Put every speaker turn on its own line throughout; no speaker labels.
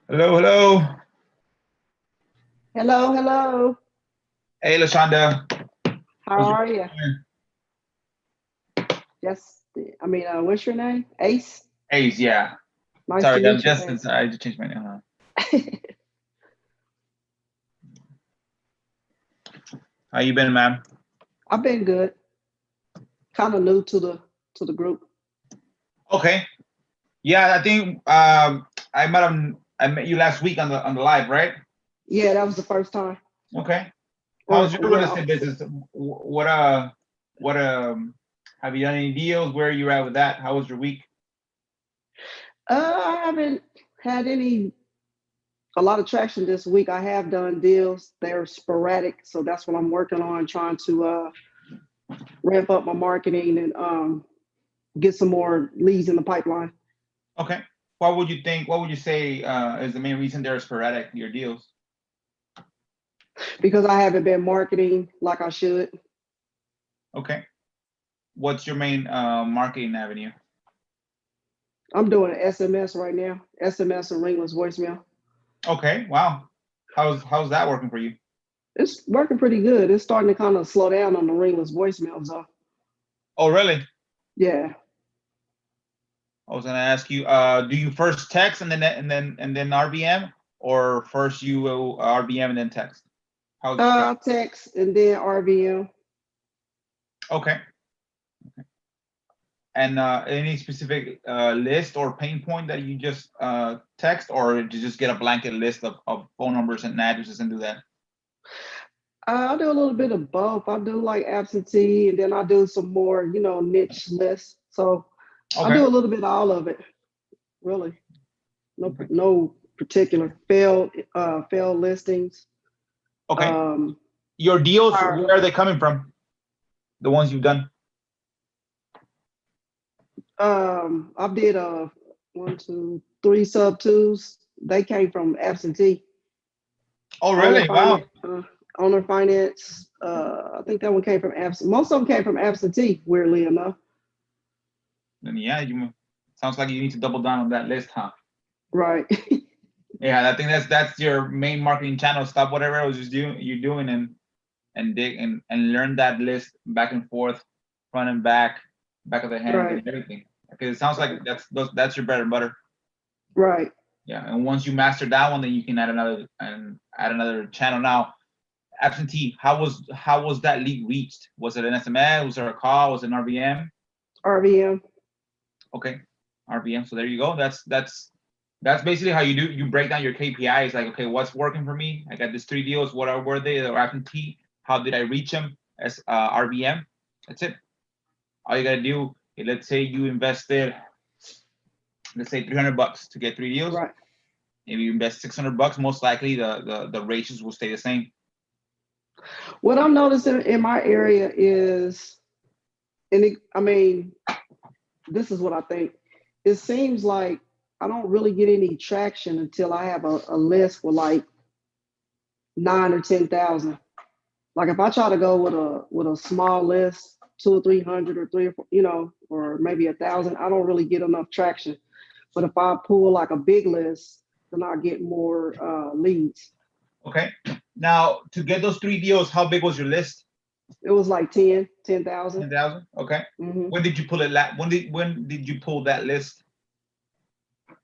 Hello, hello.
Hello, hello.
Hey, Lashonda.
How are you? What's your name? Ace.
Ace, yeah.
Nice to
Sorry, I'm
meet you,
just
Ace.
I just changed my name. How you been, ma'am?
I've been good. Kind of new to the group.
Okay. Yeah, I think I met you last week on the live, right?
Yeah, that was the first time.
Okay.
Or
How's your real
well,
estate business? What have you done any deals? Where are you at with that? How was your week?
I haven't had a lot of traction this week. I have done deals. They're sporadic, so that's what I'm working on, trying to ramp up my marketing and get some more leads in the pipeline.
Okay. What would you think? What would you say is the main reason they're sporadic, your deals?
Because I haven't been marketing like I should.
Okay. What's your main marketing avenue?
I'm doing SMS right now. SMS and ringless voicemail.
Okay. Wow. How's that working for you?
It's working pretty good. It's starting to kind of slow down on the ringless voicemails though.
Oh, really?
Yeah.
I was gonna ask you, do you first text and then RBM, or first you RBM and then text? How's the strategy?
Text and then RVM.
Okay. And any specific list or pain point that you just text, or did you just get a blanket list of phone numbers and addresses and do that?
I do a little bit of both. I do like absentee and then I do some more, niche lists. So I
Okay.
do a little bit of all of it, really. No,
Okay.
no particular failed listings.
Okay.
Um,
Your deals,
fire-
where are they coming from? The ones you've done.
I did 1, 2, 3 sub twos. They came from absentee.
Oh,
Owner
really? Wow.
finance, owner finance. I think that one came from absentee. Most of them came from absentee. Weirdly enough.
Then yeah, you sounds like you need to double down on that list, huh?
Right.
Yeah, I think that's your main marketing channel. Stop whatever else you're doing and dig and learn that list back and forth, front and back of the hand
Right.
and everything. Because it sounds like that's your bread and butter.
Right.
Yeah, and once you master that one, then you can add another channel. Now, absentee, how was that lead reached? Was it an SMS? Was there a call? Was it an RVM?
RVM.
Okay, RVM. So there you go. That's basically how you break down your KPIs. Like, okay, what's working for me? I got these 3 deals. Were they? Or absentee? How did I reach them? As RVM. That's it. All you gotta do. Let's say you invested, let's say $300 to get 3 deals.
Right.
If you invest $600, most likely the ratios will stay the same.
What I'm noticing in my area is, this is what I think. It seems like I don't really get any traction until I have a list with like 9 or 10,000. Like if I try to go with a small list, 200 or 300 or 3 or 4, or maybe 1,000, I don't really get enough traction. But if I pull like a big list, then I get more leads.
Okay. Now to get those 3 deals, how big was your list?
It was like 10,000.
10,000. Okay.
Mm-hmm.
When did you pull it? When did you pull that list?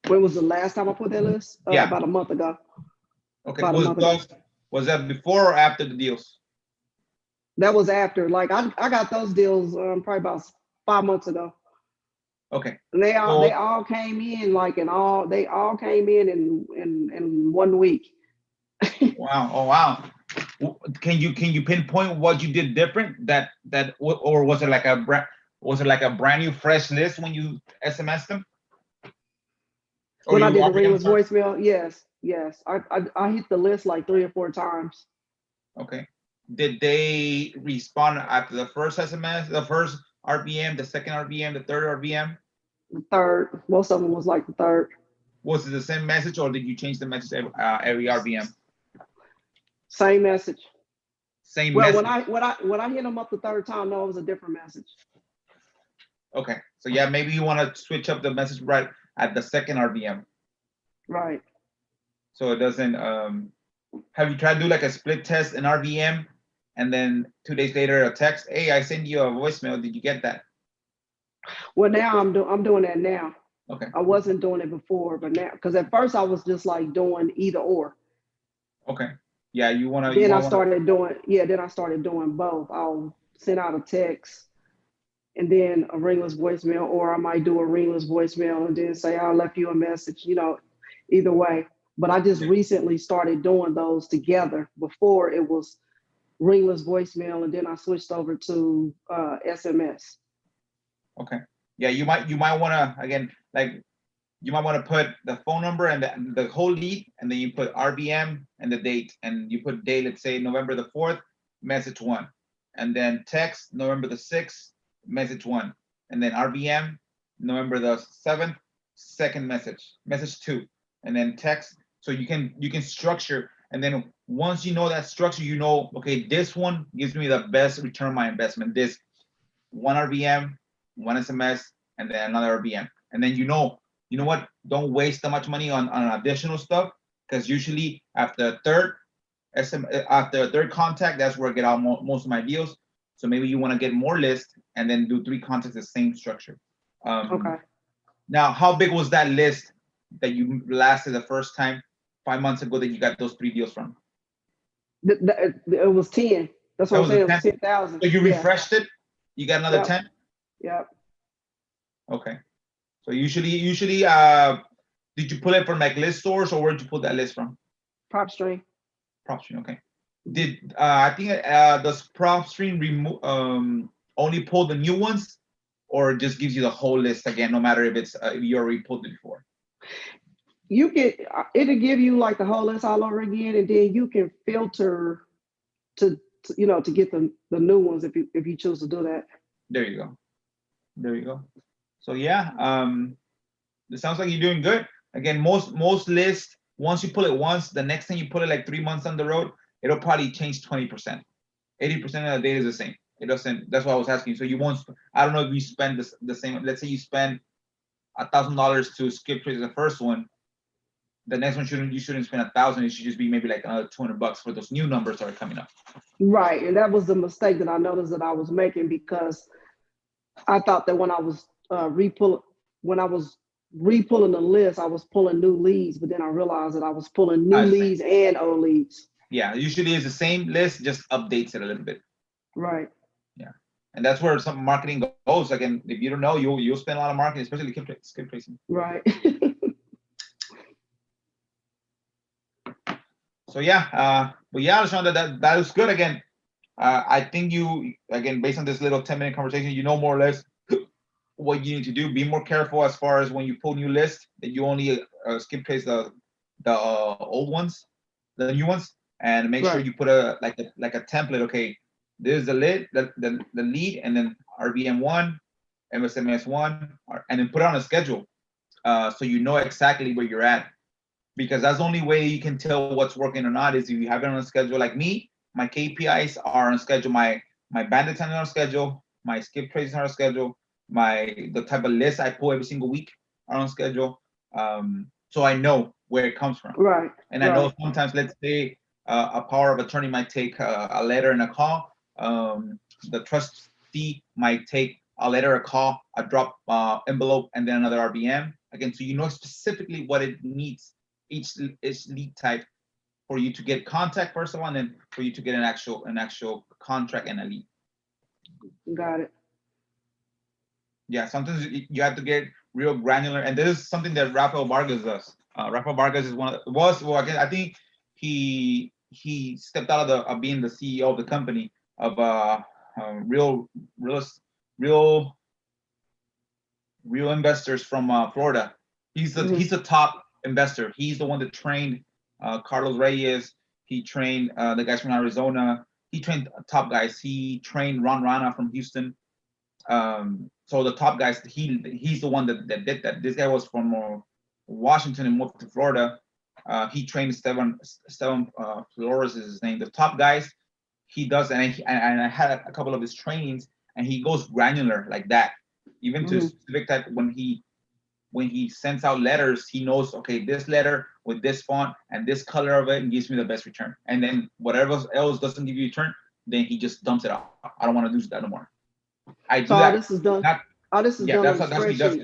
When was the last time I put that list?
Yeah.
About a month ago.
Okay.
About a month ago.
Was that before or after the deals?
That was after. Like I got those deals probably about 5 months ago.
Okay.
And they
So
all came in like they all came in 1 week.
wow. Oh wow. Can you pinpoint what you did different or was it like a brand new fresh list when you SMS them? Or
When I
you
did the
RPM,
ringless
sorry.
voicemail, yes. I hit the list like 3 or 4 times.
Okay. Did they respond after the first SMS, the first RPM, the second RPM, the third RPM?
The third, most of them was like the third.
Was it the same message or did you change the message every RPM?
Same message.
Same
Well,
message.
when I hit them up the third time, no, it was a different message.
Okay. So yeah, maybe you want to switch up the message right at the second RPM.
Right.
So it doesn't have you tried to do like a split test in RVM and then 2 days later a text, hey, I sent you a voicemail. Did you get that?
Well, now I'm doing that now.
Okay.
I wasn't doing it before, but now, because at first I was just like doing either or.
Okay. Yeah, you
Then I
might wanna
started doing, then I started doing both. I'll send out a text and then a ringless voicemail, or I might do a ringless voicemail and then say, I left you a message, either way. But I just
yeah.
recently started doing those together. Before it was ringless voicemail, and then I switched over to SMS.
Okay. Yeah, you might wanna again like you might want to put the phone number and the whole lead, and then you put RBM and the date, and you put date, let's say November the 4th, message 1, and then text November the 6th, message 1, and then RBM November the 7th, second message 2, and then text. So you can structure, and then once you know that structure, okay, this one gives me the best return on my investment. This one RBM, one SMS, and then another RBM, and then you know what? Don't waste that much money on additional stuff, because usually after a third contact, that's where I get out most of my deals. So maybe you want to get more lists and then do 3 contacts, the same structure.
Okay.
Now, how big was that list that you lasted the first time 5 months ago that you got those 3 deals from?
It was 10. That's what
That
I'm
was a
saying. It was
10.
10,000.
So you
Yeah.
refreshed it. You got another
Yep.
10.
Yep.
Okay. So usually, did you pull it from like list source, or where did you pull that list from?
PropStream.
PropStream. Okay. Did I think does PropStream remove only pull the new ones, or just gives you the whole list again, no matter if it's if you already pulled it before?
It'll give you like the whole list all over again, and then you can filter to get the new ones if you choose to do that.
There you go. There you go. So yeah, it sounds like you're doing good. Again, most lists, once you pull it once, the next time you pull it like 3 months on the road, it'll probably change 20%. 80% of the data is the same. It doesn't. That's why I was asking. So you won't. I don't know if you spend the same. Let's say you spend $1,000 to skip trace the first one. The next one you shouldn't spend 1,000. It should just be maybe like another $200 for those new numbers that are coming up.
Right, and that was the mistake that I noticed that I was making, because I thought that when I was repulling the list, I was pulling new leads, but then I realized that I was pulling new leads and old leads.
Yeah, usually it's the same list, just updates it a little bit.
Right.
Yeah, and that's where some marketing goes. Again, if you don't know, you'll spend a lot of marketing, especially skip tracing.
Right.
So yeah, but yeah, Alexandra, that was good. Again, I think you, again, based on this little 10-minute conversation, you know more or less what you need to do. Be more careful as far as when you pull new lists, that you only skip trace the old ones, the new ones, and make sure
Right.
you put a template. Okay, this is the lead, the lead, and then RBM1, MSMS1, and then put it on a schedule, so you know exactly where you're at. Because that's the only way you can tell what's working or not, is if you have it on a schedule. Like me, my KPIs are on schedule, my bandit time on schedule, my skip traces are on schedule, the type of list I pull every single week are on schedule. So I know where it comes from.
Right.
And I know sometimes, let's say, a power of attorney might take a letter and a call. The trustee might take a letter, a call, a drop envelope, and then another RBM. Again, so you know specifically what it needs, each lead type for you to get contact first of all, and then for you to get an actual contract and a lead.
Got it.
Yeah, sometimes you have to get real granular, and this is something that Rafael Vargas does. Rafael Vargas is again, I think he stepped out of being the CEO of the company of real investors from Florida. He's the top investor. He's the one that trained Carlos Reyes. He trained the guys from Arizona. He trained top guys. He trained Ron Rana from Houston. So the top guys, he's the one that did that. This guy was from Washington and moved to Florida. He trained Esteban Flores is his name. The top guys, he does, and I had a couple of his trainings, and he goes granular like that, even to specific type. When he sends out letters, he knows, okay, this letter with this font and this color of it gives me the best return. And then whatever else doesn't give you a return, then he just dumps it out. I don't want to do that no more. I do that.
This is done. This is
done.
That's
what he does.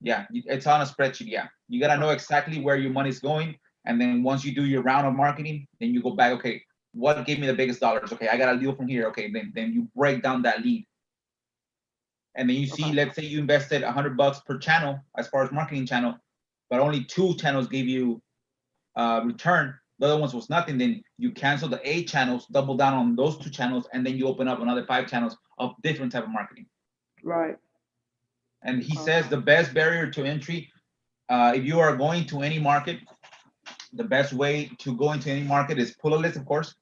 Yeah, it's on a spreadsheet. Yeah, you gotta know exactly where your money's going, and then once you do your round of marketing, then you go back. Okay, what gave me the biggest dollars? Okay, I got a deal from here. Okay, then you break down that lead, and then you see. Let's say you invested $100 per channel as far as marketing channel, but only 2 channels gave you return. The other ones was nothing. Then you cancel the 8 channels, double down on those 2 channels, and then you open up another 5 channels of different type of marketing.
Right.
And he says the best barrier to entry, if you are going to any market, the best way to go into any market is pull a list, of course,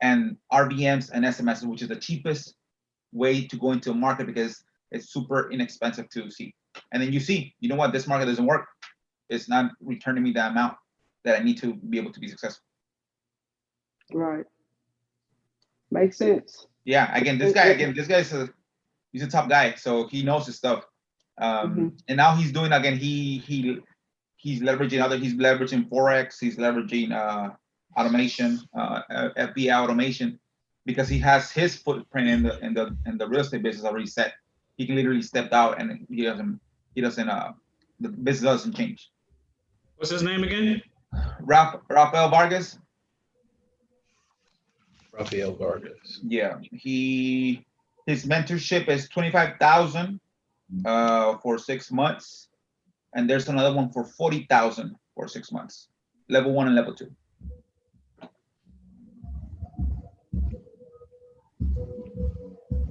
and RVMs and SMS, which is the cheapest way to go into a market because it's super inexpensive to see. And then you see, you know what, this market doesn't work. It's not returning me the amount that I need to be able to be successful.
Right. Makes sense.
Yeah. This guy's he's a top guy, so he knows his stuff. And now he's doing again. He's leveraging Forex. He's leveraging automation, FBA automation, because he has his footprint in the real estate business already set. He can literally step out, and he doesn't the business doesn't change.
What's his name again?
Rafael Vargas.
Rafael Vargas.
Yeah, his mentorship is $25,000 for 6 months, and there's another one for $40,000 for 6 months, level 1 and level 2.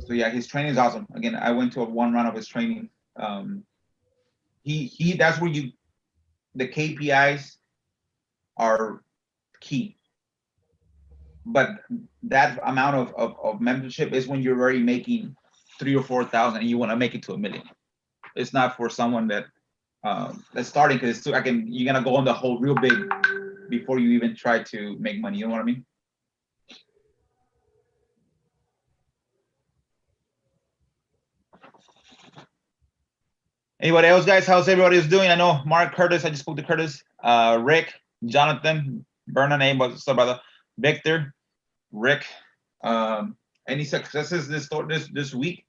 So yeah, his training is awesome. Again, I went to one round of his training. That's where the KPIs are key. But that amount of membership is when you're already making 3,000 or 4,000 and you want to make it to $1 million. It's not for someone that's starting, because you're gonna go on the whole real big before you even try to make money. You know what I mean? Anybody else, guys? How's everybody doing? I know Mark, Curtis. I just spoke to Curtis. Rick, Jonathan, Vernon, what's up, brother? Victor, Rick. Any successes this week?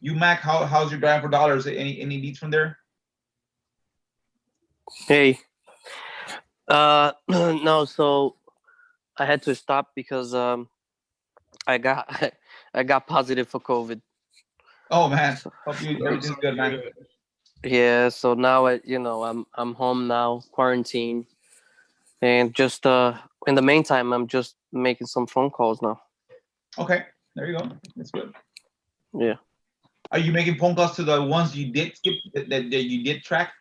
You, Mac, how's your drive for dollars? Any leads from there?
Hey. No, so I had to stop because I got positive for COVID.
Oh man, hope everything's good, man.
Yeah, so now I'm home now, quarantine, and just in the meantime I'm just making some phone calls now.
Okay, there you go. That's good.
Yeah.
Are you making phone calls to the ones you did skip that you did track?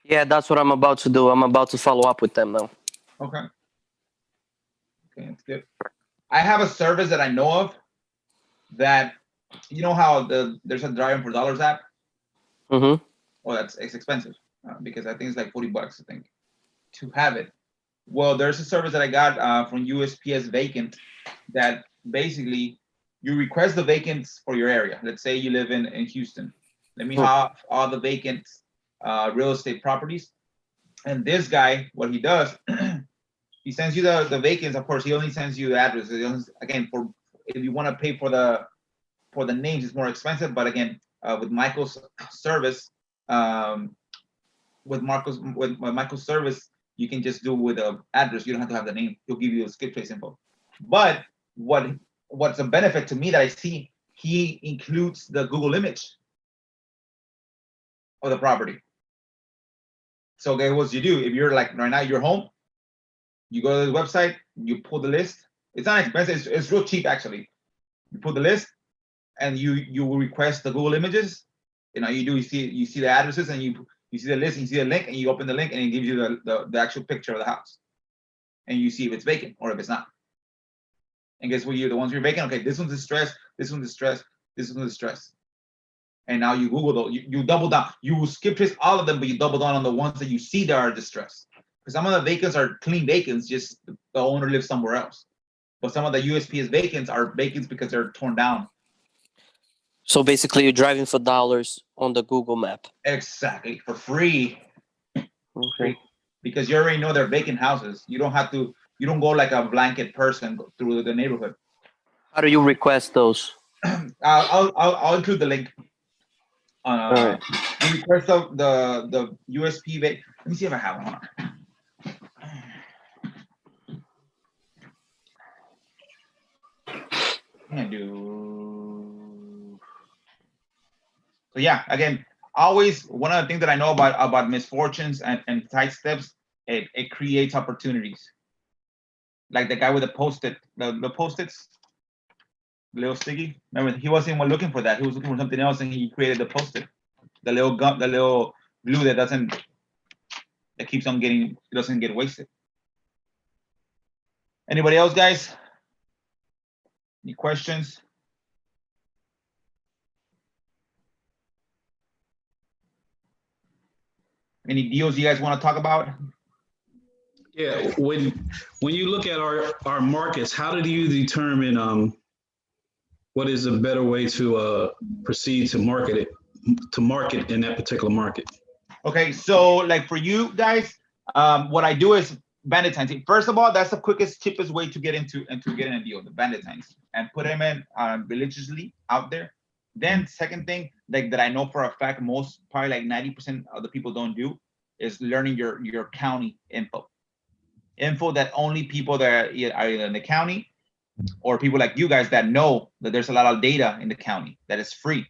Yeah, that's what I'm about to do. I'm about to follow up with them now.
Okay, that's good. I have a service that I know of that, you know how there's a Driving for Dollars app?
Mm-hmm.
Well, it's expensive because I think it's like $40, I think, to have it. Well, there's a service that I got from USPS Vacant that basically you request the vacants for your area. Let's say you live in Houston. Let me have all the vacant real estate properties. And this guy, what he does, he sends you the vacants. Of course, he only sends you the address. Again, if you want to pay for the names, it's more expensive. But again, with Michael's service, with Michael's service, you can just do with the address. You don't have to have the name. He'll give you a skip trace info. But what's a benefit to me that I see, he includes the Google image of the property. So okay, what you do if you're like right now you're home, you go to the website, you pull the list. It's not expensive. It's real cheap actually. You pull the list, and you will request the Google images. You see the addresses, and you see the list, and you see the link, and you open the link, and it gives you the actual picture of the house, and you see if it's vacant or if it's not. And guess what? The ones you're vacant. Okay, this one's distressed. This one's distressed. This one's distressed. And now you Google those. You double down. You skip trace all of them, but you double down on the ones that you see that are distressed. Because some of the vacants are clean vacants, just the owner lives somewhere else. But some of the USPS vacants are vacants because they're torn down.
So basically, you're driving for dollars on the Google map.
Exactly, for free.
Okay.
Because you already know they're vacant houses. You don't have to. You don't go like a blanket person through the neighborhood.
How do you request those?
I'll include the link.
All right.
You request the USP. Let me see if I have one. I do. So yeah, again, always one of the things that I know about misfortunes and side steps, it creates opportunities. Like the guy with the post-it, the post-its, the little sticky. Remember, he wasn't even looking for that. He was looking for something else, and he created the post-it, the little gum, the little glue that keeps on getting, it doesn't get wasted. Anybody else, guys? Any questions? Any deals you guys want to talk about?
Yeah, when you look at our markets, how do you determine what is a better way to proceed to market in that particular market?
Okay, so like for you guys, what I do is bandit signs. First of all, that's the quickest, cheapest way to get into getting a deal, the bandit signs, and put them in religiously out there. Then second thing, like that I know for a fact, most probably like 90% of the people don't do, is learning your county info that only people that are either in the county or people like you guys that know that there's a lot of data in the county that is free.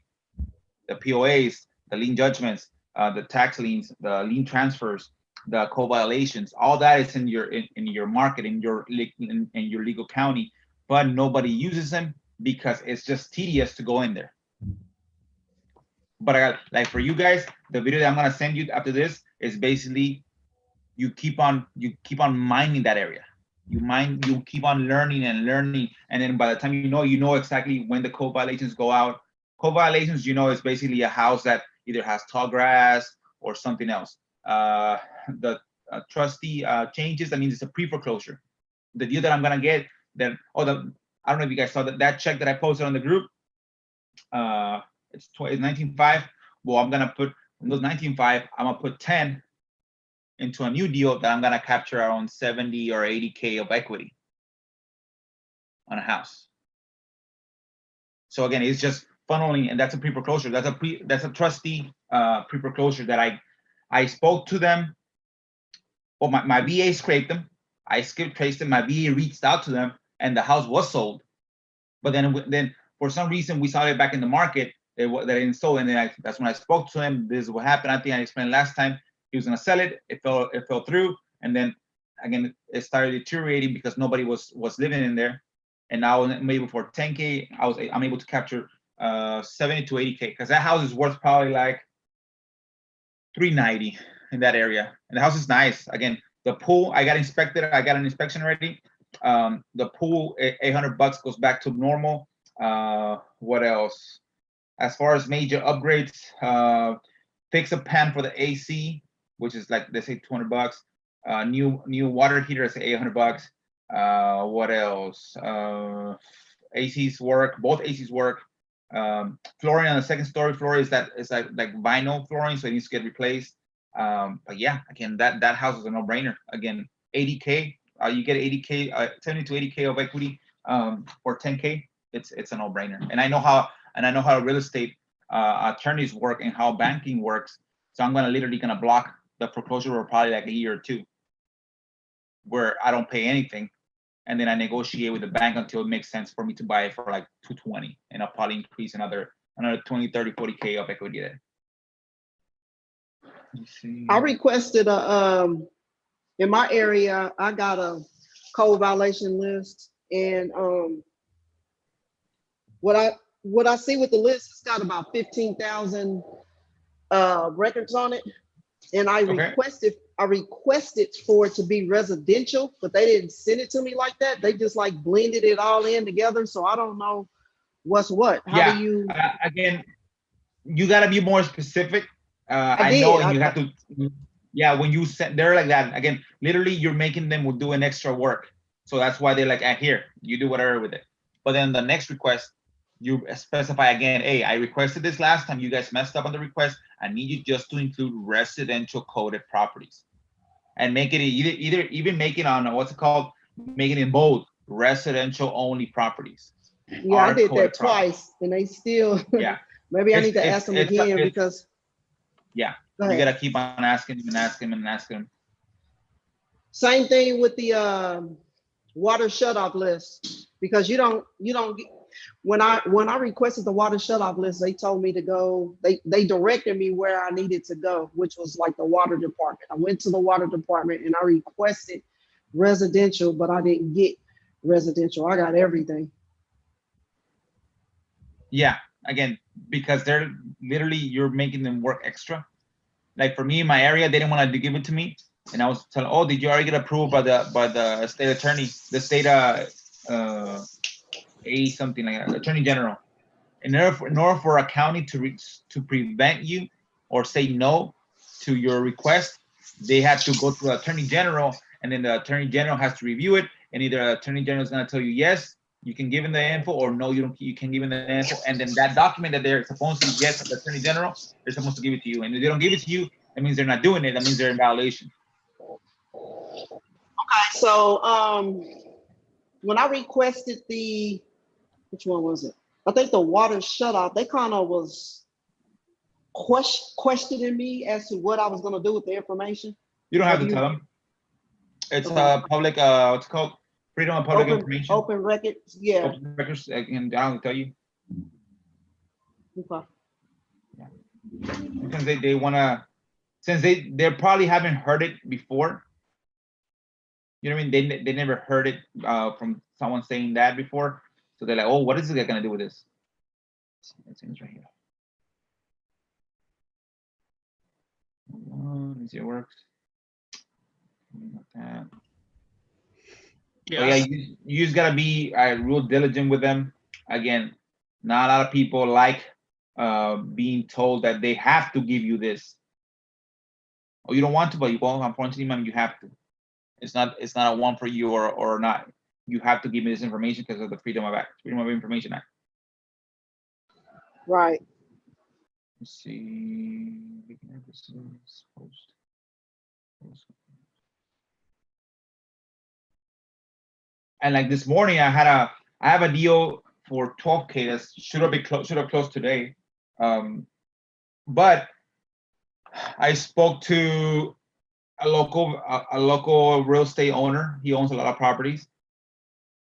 The POAs, the lien judgments, the tax liens, the lien transfers, the co-violations, all that is in your market, in your legal county, but nobody uses them because it's just tedious to go in there. But I got, like for you guys, the video that I'm gonna send you after this is basically you keep on mining that area. You keep on learning, and then by the time you know exactly when the code violations go out. Code violations, is basically a house that either has tall grass or something else. The trustee changes, that means it's a pre-foreclosure. The deal that I'm gonna get, I don't know if you guys saw that check that I posted on the group. It's 19.5. Well, I'm gonna put in those 19.5. I'm gonna put 10 into a new deal that I'm gonna capture around 70 or 80K of equity on a house. So again, it's just funneling, and that's a pre-foreclosure. That's a trustee pre-foreclosure that I spoke to them. Well, my VA scraped them. I skip traced them. My VA reached out to them, and the house was sold. But then for some reason we saw it back in the market. They didn't sold, and then that's when I spoke to him. This is what happened. I think I explained last time. He was gonna sell it. It fell through, and then again it started deteriorating because nobody was living in there. And now maybe for 10K, I'm able to capture 70 to 80K because that house is worth probably like 390 in that area. And the house is nice. Again, the pool I got inspected. I got an inspection already. The pool, $800 goes back to normal. What else? As far as major upgrades, fix a pan for the AC, which is like they say $200. New water heater is $800. What else? ACs work. Both ACs work. Flooring on the second story floor is like vinyl flooring, so it needs to get replaced. But yeah, again, that house is a no-brainer. Again, 80K. You get 80K, 70 to 80K of equity for 10K. It's a no-brainer. And I know how real estate attorneys work and how banking works. So I'm literally gonna block the foreclosure for probably like a year or two. where I don't pay anything, and then I negotiate with the bank until it makes sense for me to buy it for like 220, and I'll probably increase another 20, 30, 40K of equity there.
I requested in my area, I got a code violation list, and what I see with the list, it's got about 15,000 records on it, and I requested for it to be residential, but they didn't send it to me like that. They just like blended it all in together, so I don't know what's what. How do you?
Again, you got to be more specific.
I
know, and you have to. Yeah, when you send, they're like that. Again, literally, you're making them do an extra work. So that's why they're like, here, you do whatever with it. But then the next request, you specify again, hey, I requested this last time. You guys messed up on the request. I need you just to include residential coded properties, and make it even make it on what's it called? Make it in bold, residential only properties.
Yeah, I did that twice, and they still.
Yeah.
Maybe I need to ask them again because.
Yeah. You gotta keep on asking him and asking him and asking him.
Same thing with the water shutoff list, because you don't when I requested the water shutoff list, they told me to go, they directed me where I needed to go, which was like the water department. I went to the water department and I requested residential, but I didn't get residential. I got everything.
Yeah, again, because they're literally, you're making them work extra. Like for me in my area, they didn't want to give it to me, and I was telling, oh, did you already get approved by the state attorney, the state something like that, attorney general. In order for a county to prevent you or say no to your request, they have to go to the attorney general, and then the attorney general has to review it, and either the attorney general is going to tell you yes, you can give him the info, or no, you can give him the info, and then that document that they're supposed to get from the attorney general, they're supposed to give it to you, and if they don't give it to you, that means they're not doing it. That means they're in violation.
Okay, so when I requested which one was it? I think the water shutoff, they kind of was questioning me as to what I was going to do with the information.
You don't have to tell them. It's public, what's it called? Freedom of public information.
Open records, yeah.
Open records, and I'll tell you.
Okay.
Yeah. Because they want to, since they probably haven't heard it before. You know what I mean? They never heard it from someone saying that before. So they're like, oh, what is this guy going to do with this? It seems right here. Let me see if it works. Like that. Yeah, you just gotta be real diligent with them. Again, not a lot of people like being told that they have to give you this. Or you don't want to, but you won't. Unfortunately, man, you have to. It's not a one for you or not. You have to give me this information because of the Freedom of Information Act.
Right.
Let's see. And like this morning, I have a deal for 12K that should have closed today, but I spoke to a local real estate owner. He owns a lot of properties,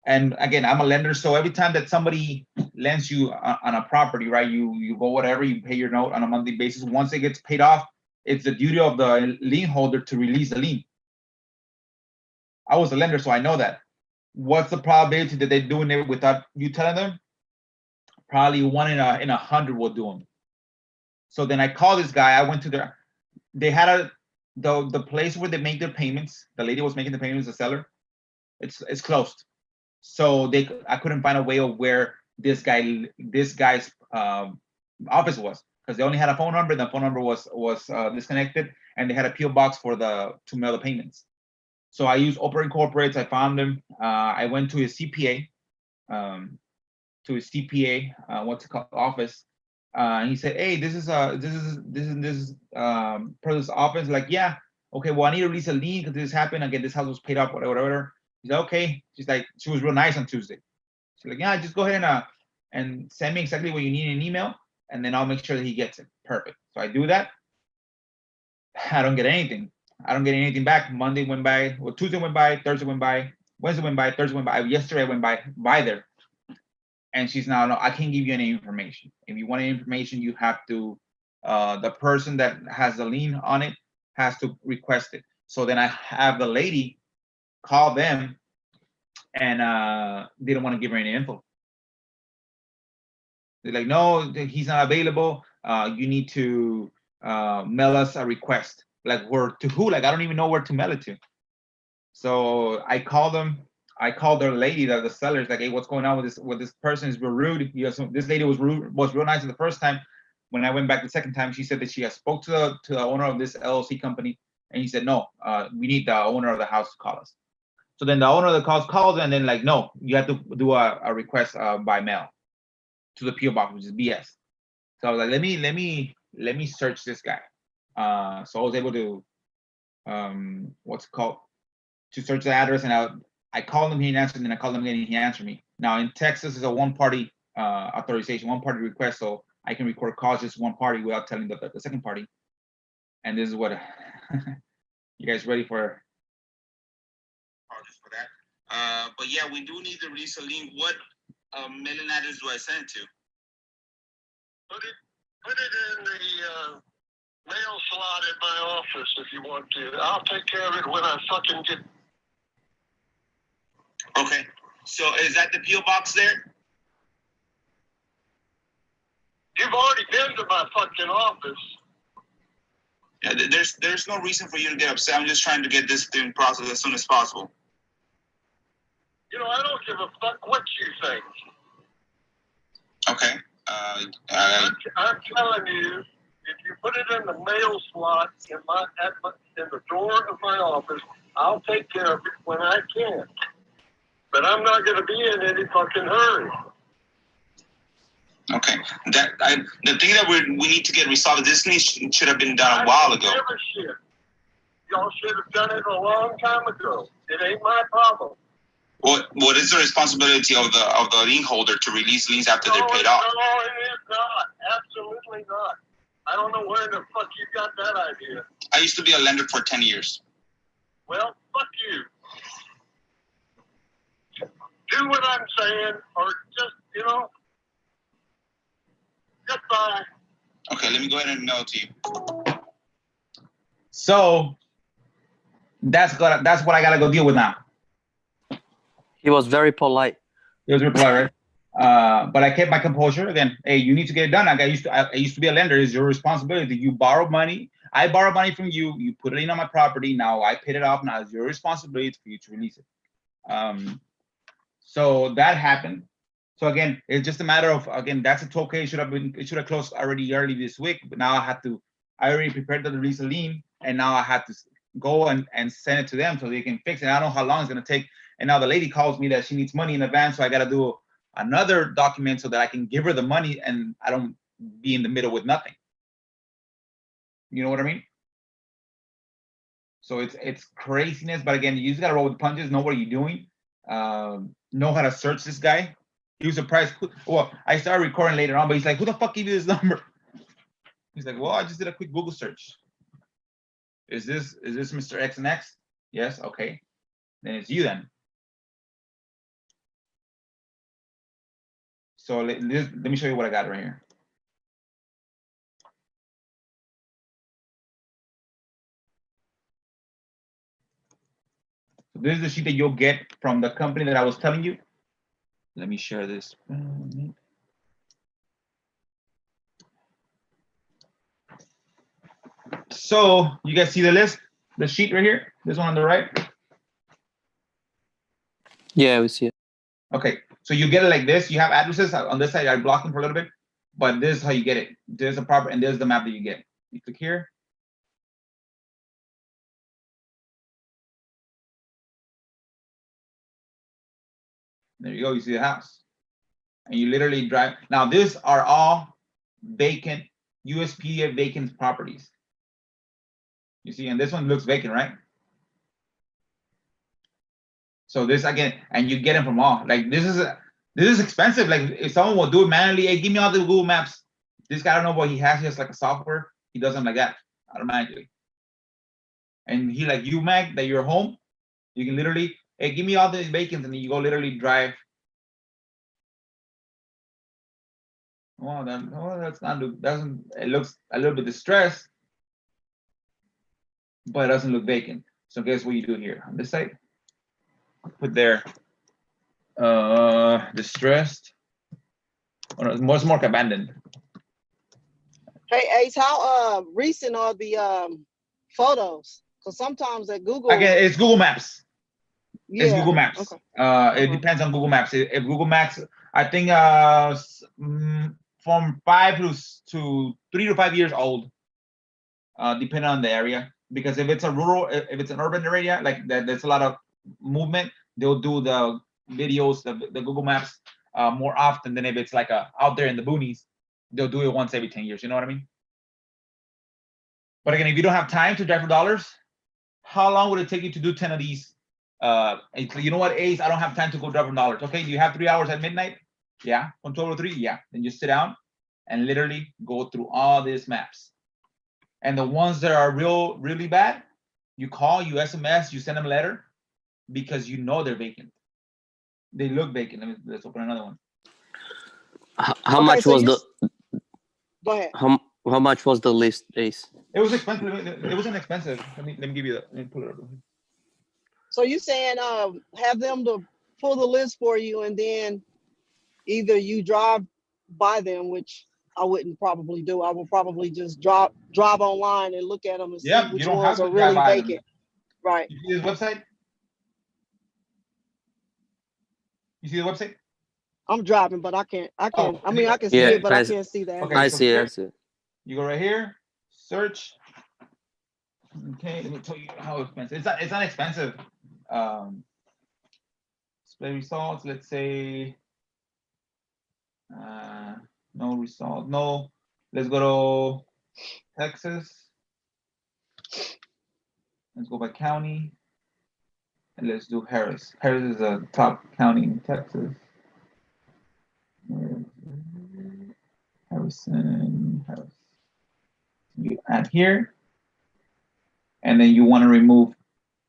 and again, I'm a lender, so every time that somebody lends you on a property, right, you go whatever, you pay your note on a monthly basis. Once it gets paid off, it's the duty of the lien holder to release the lien. I was a lender, so I know that. What's the probability that they're doing it without you telling them? Probably 1 in 100 will do them. So then I called this guy. I went to they had the place where they make their payments. The lady was making the payments, the seller. It's closed. So I couldn't find a way of where this guy's office was, because they only had a phone number. The phone number was disconnected, and they had a PO box to mail the payments. So I used Oprah Incorporates. I found him. I went to his CPA, what's it called, office. He said, "Hey, this is per this office." Like, yeah, okay. Well, I need to release a lien because this happened. Again, this house was paid off, whatever. He's like, okay. She's like, she was real nice on Tuesday. She's like, yeah, just go ahead and send me exactly what you need in an email, and then I'll make sure that he gets it. Perfect. So I do that. I don't get anything. I don't get anything back. Monday went by, well, Tuesday went by, Thursday went by, Wednesday went by, Thursday went by. Yesterday I went by there. And she's now, no, I can't give you any information. If you want any information, you have to, the person that has the lien on it has to request it. So then I have the lady call them, and didn't want to give her any info. They're like, no, he's not available. You need to mail us a request. Like, where to who? Like, I don't even know where to mail it to. So I called them. I called their lady, the sellers, like, hey, what's going on with this? With this person is real rude. You know, so this lady was rude, was real nice the first time. When I went back the second time, she said that she has spoke to the owner of this LLC company, and he said, no, we need the owner of the house to call us. So then the owner of the house calls, and then like, no, you have to do a request by mail to the PO box, which is BS. So I was like, let me search this guy. So I was able to what's it called, to search the address, and I called him, he didn't answer, and then I called him again, and he answered me. Now in Texas, it's a one-party authorization, one-party request, so I can record calls just one party without telling the second party. And this is what you guys ready for?
Apologies for that. But yeah, we do need to release a lien. What mailing address do I send it to?
Put it in the mail slot at my office if you want to. I'll take care of it when I fucking get.
Okay. So is that the PO box there?
You've already been to my fucking office.
Yeah, there's no reason for you to get upset. I'm just trying to get this thing processed as soon as possible.
You know, I don't give a fuck what you think.
Okay.
I'm telling you, if you put it in the mail slot in the door of my office, I'll take care of it when I can. But I'm not going to be in any fucking hurry.
Okay. The thing that we need to get resolved, this should have been done a while ago.
I don't give a shit. Y'all should have done it a long time ago. It ain't my problem.
What is the responsibility of the lien holder to release liens after they're paid off?
No, it is not. Absolutely not. I don't know where the fuck you got that idea.
I used to be a lender for 10 years.
Well, fuck you. Do what I'm saying, or just, goodbye.
Okay, let me go ahead and mail it to you.
So that's what I gotta go deal with now.
He was very polite.
He was very polite, right? But I kept my composure. Again, hey, you need to get it done. I used to be a lender. It's your responsibility. You borrow money. I borrow money from you. You put it in on my property. Now I paid it off. Now it's your responsibility for you to release it. So that happened. So again, it's just a matter of, again, that's a toll case. It should have closed already early this week. But now I already prepared to release a lien, and now I have to go and send it to them so they can fix it. I don't know how long it's gonna take. And now the lady calls me that she needs money in advance, so I got to do another document so that I can give her the money and I don't be in the middle with nothing. You know what I mean? So it's craziness, but again, you just got to roll with the punches, know what you're doing, know how to search this guy. He was surprised. Well, I started recording later on, but he's like, who the fuck gave you this number? He's like, well, I just did a quick Google search. Is this Mr. X and X? Yes, okay. Then it's you then. So let me show you what I got right here. So this is the sheet that you'll get from the company that I was telling you. Let me share this. So you guys see the list, the sheet right here, this one on the right?
Yeah, we see it.
Okay, so you get it like this. You have addresses on this side. I blocked them for a little bit, but this is how you get it. There's a proper, and there's the map that you get. You click here. There you go. You see the house, and you literally drive. Now these are all vacant USPA vacant properties. You see, and this one looks vacant, right? So this again, and you get them from all. Like this is expensive. Like if someone will do it manually, hey, give me all the Google Maps. This guy, I don't know what he has. He has like a software. He does them like that automatically. and he like you, Mac, that you're home, you can literally, hey, give me all the vacants, and then you go literally drive. Well, that's not doesn't, it looks a little bit distressed, but it doesn't look vacant. So guess what you do here on this side? Put there distressed, or most mark abandoned.
Hey Ace, how recent are the photos? Because sometimes at Google,
Again, it's Google Maps.
yeah,
It's Google Maps.
Okay.
It
Okay.
depends on Google Maps. If Google Maps, I think from 3 to 5 years old, depending on the area. Because if it's a rural, if it's an urban area, like that, there's a lot of movement. They'll do the videos, the Google Maps more often than if it's like out there in the boonies. They'll do it once every 10 years. You know what I mean? But again, if you don't have time to drive for dollars, how long would it take you to do 10 of these? You know what, Ace, I don't have time to go drive for dollars. Okay, do you have 3 hours at midnight? Yeah, from 12 to 3, yeah. Then just sit down and literally go through all these maps. And the ones that are really bad, you call, you SMS, you send them a letter, because you know they're vacant. They look vacant. Let's open another one.
How much was the?
Go ahead.
How much was the list, Ace?
It was expensive. It wasn't expensive. Let me give you let me pull it up.
So you saying have them to pull the list for you, and then either you drive by them, which I wouldn't probably do. I will probably just drive online and look at them and see which ones are really vacant. Right.
You see this website? You see the website?
I'm driving, but I can't.
Oh,
I mean, I can see it, but I can't see that.
Okay,
I
so
see
here,
it. I see it.
You go right here, search. Okay, let me tell you how expensive. It's not expensive. Display results. Let's say no result. No. Let's go to Texas. Let's go by county. And let's do Harris. Harris is a top county in Texas. Harris. You add here. And then you want to remove,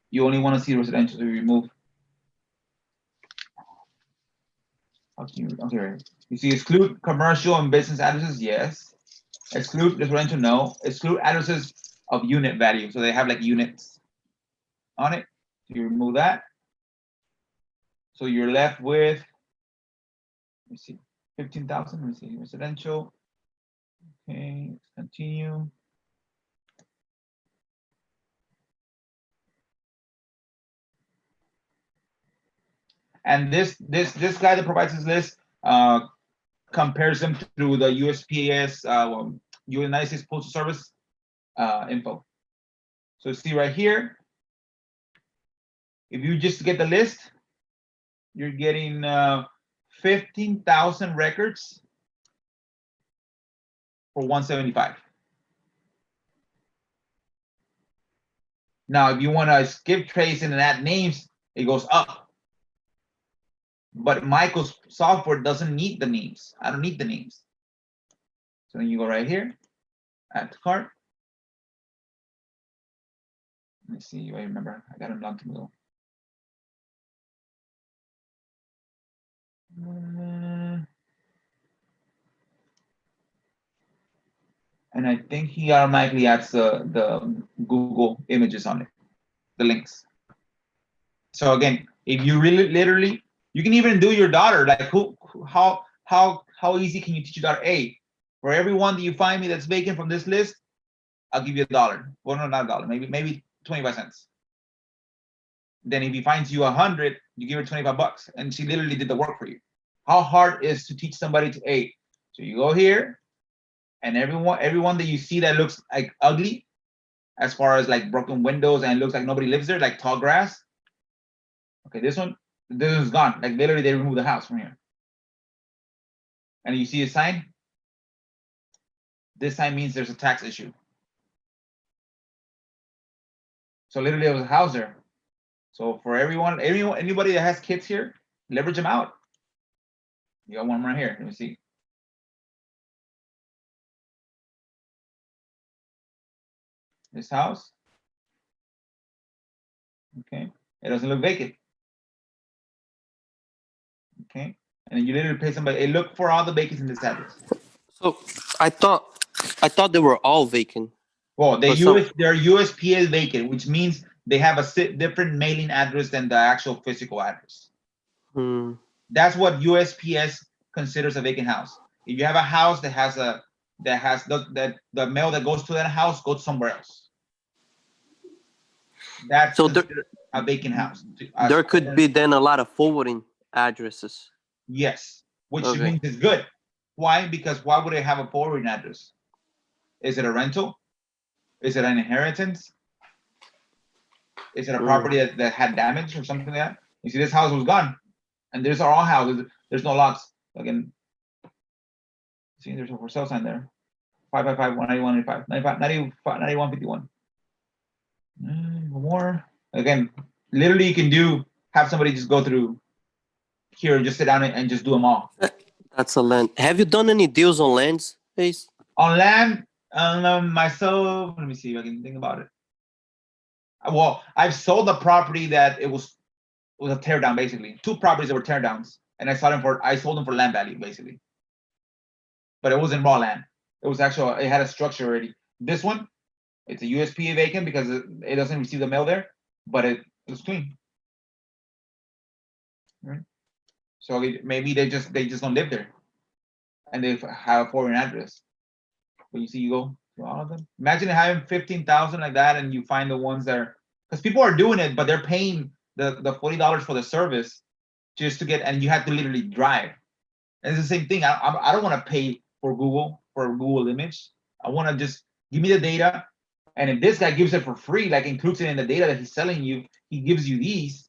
you only want to see residential, so you remove. Okay, right. You see exclude commercial and business addresses, yes. Exclude residential, no. Exclude addresses of unit value, so they have like units on it. So you remove that. So you're left with, let me see, 15,000. Let me see, residential. Okay, let's continue. And this guy that provides this list compares them through the USPS, United States Postal Service info. So see right here, if you just get the list, you're getting 15,000 records for $175. Now, if you want to skip tracing and add names, it goes up. But Michael's software doesn't need the names. I don't need the names. So then you go right here, add to cart. Let me see. I remember. I got them long time ago. And I think he automatically adds the Google images on it, the links. So again, if you really literally, you can even do your daughter, like how easy can you teach your daughter? Hey, for every one that you find me that's vacant from this list, I'll give you $1. Well, no, not $1, maybe 25 cents. Then if he finds you 100, you give her 25 bucks, and she literally did the work for you. How hard is to teach somebody to, hey, so you go here, and everyone that you see that looks like ugly, as far as like broken windows and it looks like nobody lives there, like tall grass. Okay, this is gone. Like literally they removed the house from here. And you see a sign? This sign means there's a tax issue. So literally there was a house there. So for anybody that has kids here, leverage them out. You got one right here. Let me see. This house. Okay, it doesn't look vacant. Okay, and then you literally pay somebody. Hey, look for all the vacants in this address.
So I thought they were all vacant.
Well,
But some,
they're USPS vacant, which means they have a different mailing address than the actual physical address.
hmm,
That's what USPS considers a vacant house. If you have a house that has the mail that goes to that house goes somewhere else, that's
so there
considered a vacant house.
there could be then a lot of forwarding addresses.
Yes, which
Okay.
means it's good. Why? Because why would it have a forwarding address? Is it a rental? Is it an inheritance? Is it a property that had damage or something like that? You see, this house was gone, and there's our all houses. There's no locks. Again, see, there's a for sale sign there. 555 191 95 91 51. More. Again, literally, you can have somebody just go through here and just sit down and just do them all.
That's a land. Have you done any deals on lands, Ace?
On land, myself, let me see if I can think about it. Well, I've sold the property that it was a tear down, basically. 2 properties that were tear downs, and I sold them for land value, basically. But it wasn't raw land. It was it had a structure already. This one, it's a USPA vacant because it doesn't receive the mail there, but it was clean. Right? So maybe they just don't live there, and they have a foreign address. But you see, you go through all of them. Imagine having 15,000 like that, and you find the ones that are, because people are doing it, but they're paying the $40 for the service just to get, and you have to literally drive. And it's the same thing. I don't want to pay for a Google image. I want to just give me the data, and if this guy gives it for free, like includes it in the data that he's selling you, he gives you these.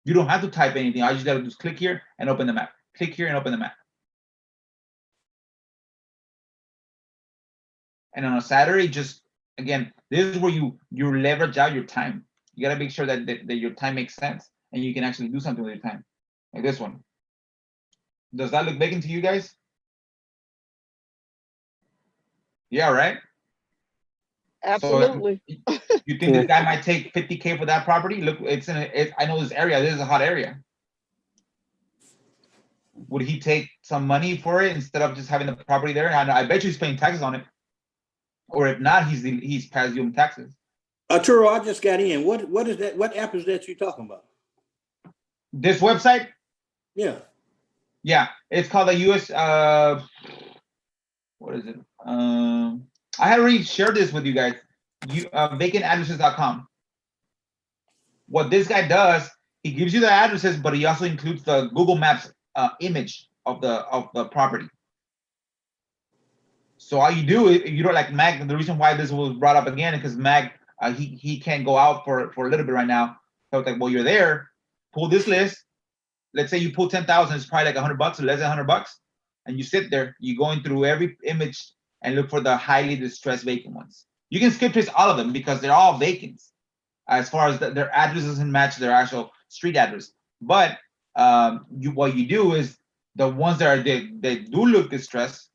You don't have to type anything. I just got to just click here and open the map. Click here and open the map. And on a Saturday, just again, this is where you leverage out your time. You gotta make sure that your time makes sense and you can actually do something with your time. Like this one. Does that look vacant to you guys? Yeah, right?
Absolutely.
So you think this guy might take 50K for that property? Look, I know this area. This is a hot area. Would he take some money for it instead of just having the property there? And I bet you he's paying taxes on it. Or if not, he's past due taxes.
Arturo, I just got in. What is that? What app is that you're talking about?
This website?
Yeah.
Yeah, it's called the US. What is it? I had already shared this with you guys. Vacantaddresses.com. What this guy does, he gives you the addresses, but he also includes the Google Maps image of the property. So all you do is, you don't like Mag. The reason why this was brought up again is because Mag he can't go out for a little bit right now. So it's like, well, you're there. Pull this list. Let's say you pull 10,000. It's probably like $100 or less than $100, and you sit there. You're going through every image and look for the highly distressed vacant ones. You can skip trace all of them because they're all vacant, as far as their address doesn't match their actual street address. But what you do is the ones that they do look distressed,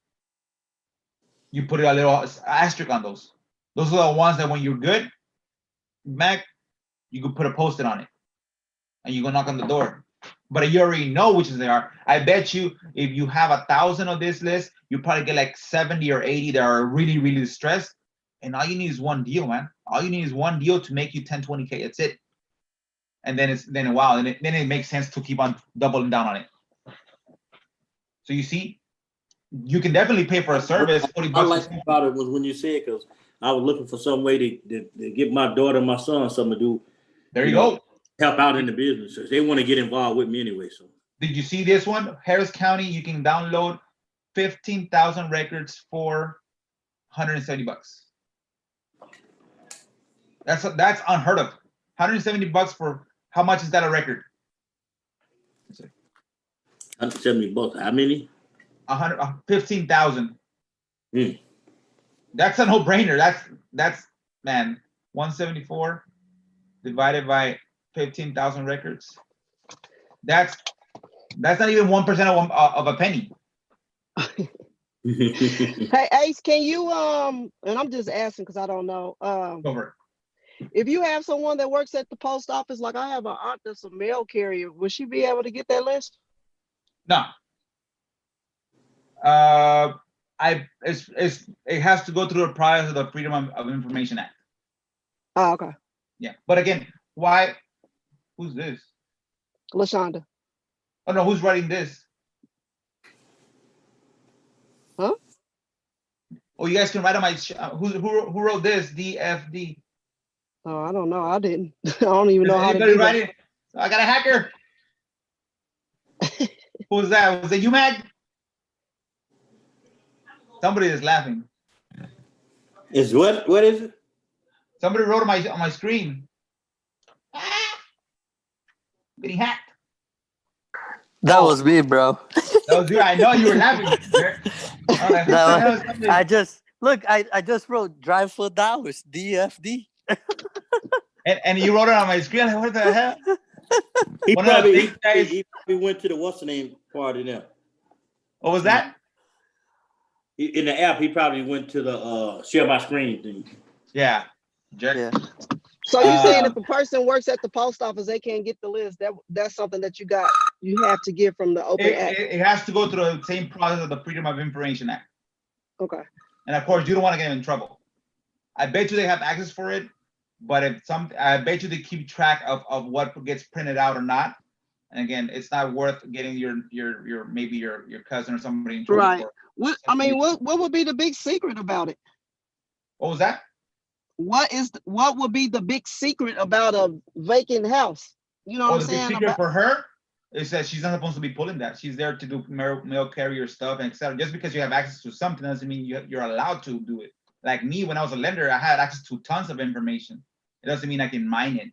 you put a little asterisk on those. Those are the ones that when you're good, Mac, you could put a post-it on it, and you go knock on the door. But you already know which ones they are. I bet you if you have 1,000 on this list, you probably get like 70 or 80 that are really, really distressed. And all you need is one deal, man. All you need is one deal to make you 10, 20K. That's it. And then it makes sense to keep on doubling down on it. So you see, you can definitely pay for a service. $40
I like about it was when you said, because I was looking for some way to give my daughter and my son something to do.
There you go.
Help out in the business. They want to get involved with me anyway. So
did you see this one? Harris County, you can download 15,000 records for $170. That's unheard of. $170 for how much is that a record?
$170. How many?
15,000. That's a no-brainer. That's man, 174 divided by 15,000 records. That's not even 1% of a penny.
Hey Ace, can you and I'm just asking because I don't know.
Over.
if you have someone that works at the post office, like I have an aunt that's a mail carrier, would she be able to get that list?
No. It has to go through the process of the Freedom of Information Act.
Oh, okay.
Yeah, but again, why? Who's this?
LaShonda.
Oh no, who's writing this?
Huh?
Oh, you guys can write on my. Who wrote this? DFD.
Oh, I don't know. I didn't. I don't even know how to
Anybody
do
write
that.
it? I got a hacker. Who was that? Was it you, Mag? Somebody is laughing.
Is what is it?
Somebody wrote on my screen. Getting hacked.
That was me, bro.
That was you. I know you were laughing.
I just look. I just wrote drive for dollars. DFD.
And you wrote it on my screen. Like, what the hell?
He
One of the
probably
big guys.
he went to the what's the name party now.
What was that?
In the app, he probably went to the share my screen thing.
Yeah. Jerk.
Yeah.
So you're saying if a person works at the post office, they can't get the list? That's something that you have to get from the Open Act.
It has to go through the same process of the Freedom of Information Act.
Okay.
And of course, you don't want to get in trouble. I bet you they have access for it, but I bet you they keep track of what gets printed out or not. And again, it's not worth getting your maybe your cousin or somebody in trouble.
Right.
For
What would be the big secret about it?
What was that?
What would be the big secret about a vacant house? You know what I'm
The big
saying?
secret for her is that she's not supposed to be pulling that. She's there to do mail carrier stuff and etc. Just because you have access to something doesn't mean you're allowed to do it. Like me, when I was a lender, I had access to tons of information. It doesn't mean I can mine it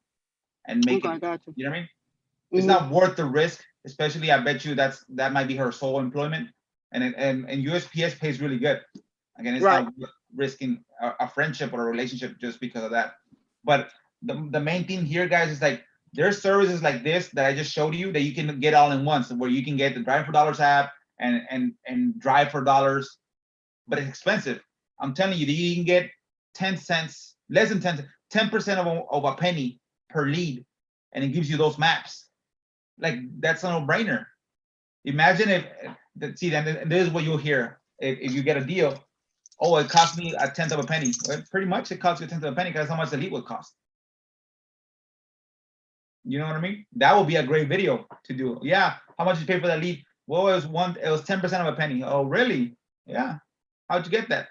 and make it.
Gotcha.
You know what I mean? It's not worth the risk, especially I bet you that might be her sole employment. And USPS pays really good. Again, it's not risking a friendship or a relationship just because of that. But the main thing here, guys, is like there's services like this that I just showed you that you can get all in once, where you can get the Drive for Dollars app and Drive for Dollars, but it's expensive. I'm telling you that you can get 10 cents, less than 10% of a penny per lead, and it gives you those maps. Like that's a no-brainer. Imagine if and this is what you'll hear if you get a deal. Oh, it cost me a tenth of a penny. Well, pretty much it costs you a tenth of a penny because that's how much the lead would cost. You know what I mean? That would be a great video to do. Yeah, how much you pay for that lead? Well, it was 10% of a penny. Oh, really? Yeah. How'd you get that?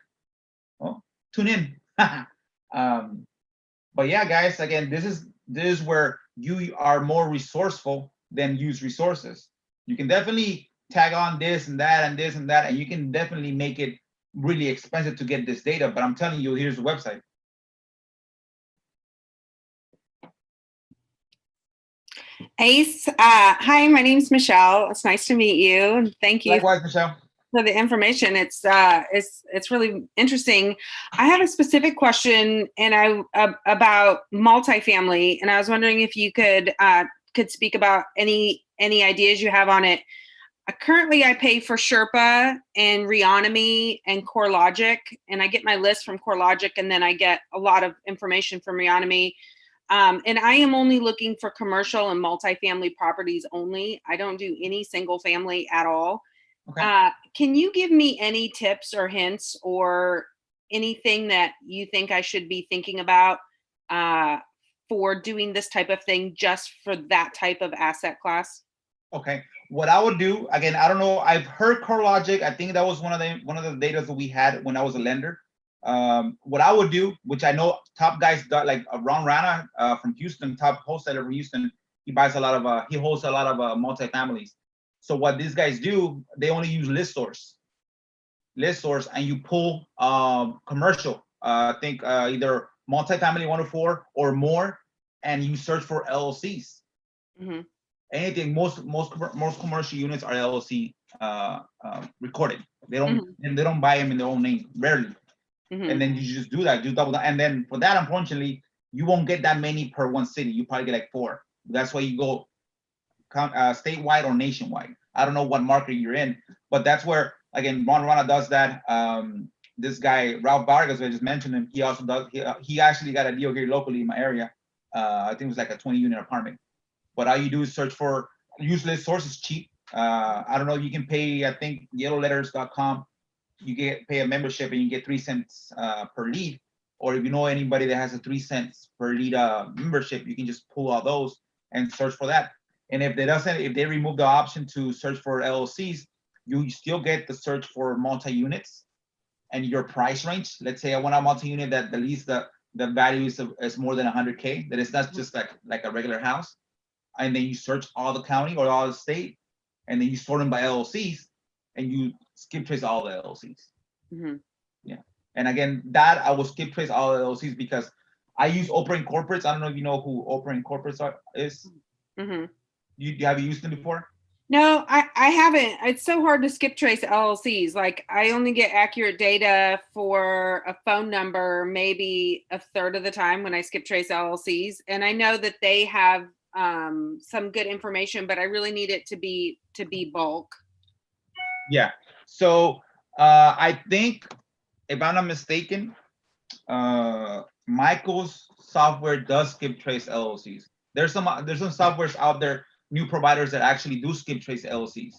Oh, tune in. But yeah, guys, again, this is where you are more resourceful than use resources. You can definitely tag on this and that and this and that, and you can definitely make it really expensive to get this data. But I'm telling you, here's the website.
Ace, hi, my name's Michelle. It's nice to meet you. And thank you.
Likewise, Michelle.
For the information. It's really interesting. I have a specific question about multifamily, and I was wondering if you could speak about any ideas you have on it. Currently, I pay for Sherpa and Reonomy and CoreLogic, and I get my list from CoreLogic, and then I get a lot of information from Reonomy. And I am only looking for commercial and multifamily properties only. I don't do any single family at all. Okay. Can you give me any tips or hints or anything that you think I should be thinking about for doing this type of thing just for that type of asset class?
Okay. What I would do, again, I don't know. I've heard CoreLogic. I think that was one of the data that we had when I was a lender. What I would do, which I know top guys got, like Ron Rana from Houston, top wholesaler from Houston, he holds a lot of multifamilies. So what these guys do, they only use list source, and you pull commercial. I think either multifamily 104 or more, and you search for LLCs. Mm-hmm. Anything, most commercial units are LLC recorded. They don't buy them in their own name, rarely. Mm-hmm. And then you just do that, do double that, and then for that, unfortunately, you won't get that many per one city. You probably get like 4. That's why you go statewide or nationwide. I don't know what market you're in, but that's where, again, Ron Rana does that. this guy Ralph Vargas, I just mentioned him. He also does. He actually got a deal here locally in my area. I think it was like a 20-unit apartment. But all you do is search for useless sources, cheap. I don't know. You can pay. I think yellowletters.com. You pay a membership and you get 3 cents per lead. Or if you know anybody that has a 3 cents per lead membership, you can just pull all those and search for that. And if they remove the option to search for LLCs, you still get the search for multi-units and your price range. Let's say I want a multi-unit that the least the value is more than 100K, that it's not just like a regular house. And then you search all the county or all the state, and then you sort them by LLCs, and you skip trace all the LLCs.
Mm-hmm.
Yeah. And again, that I will skip trace all the LLCs because I use Oprah Incorporates. I don't know if you know who Oprah Incorporates is.
Mm-hmm.
Have you used them before?
No, I haven't. It's so hard to skip trace LLCs. Like I only get accurate data for a phone number maybe a third of the time when I skip trace LLCs. And I know that they have some good information, but I really need it to be bulk.
Yeah. So I think, if I'm not mistaken, Michael's software does skip trace LLCs. There's some softwares out there, new providers that actually do skip trace LLCs.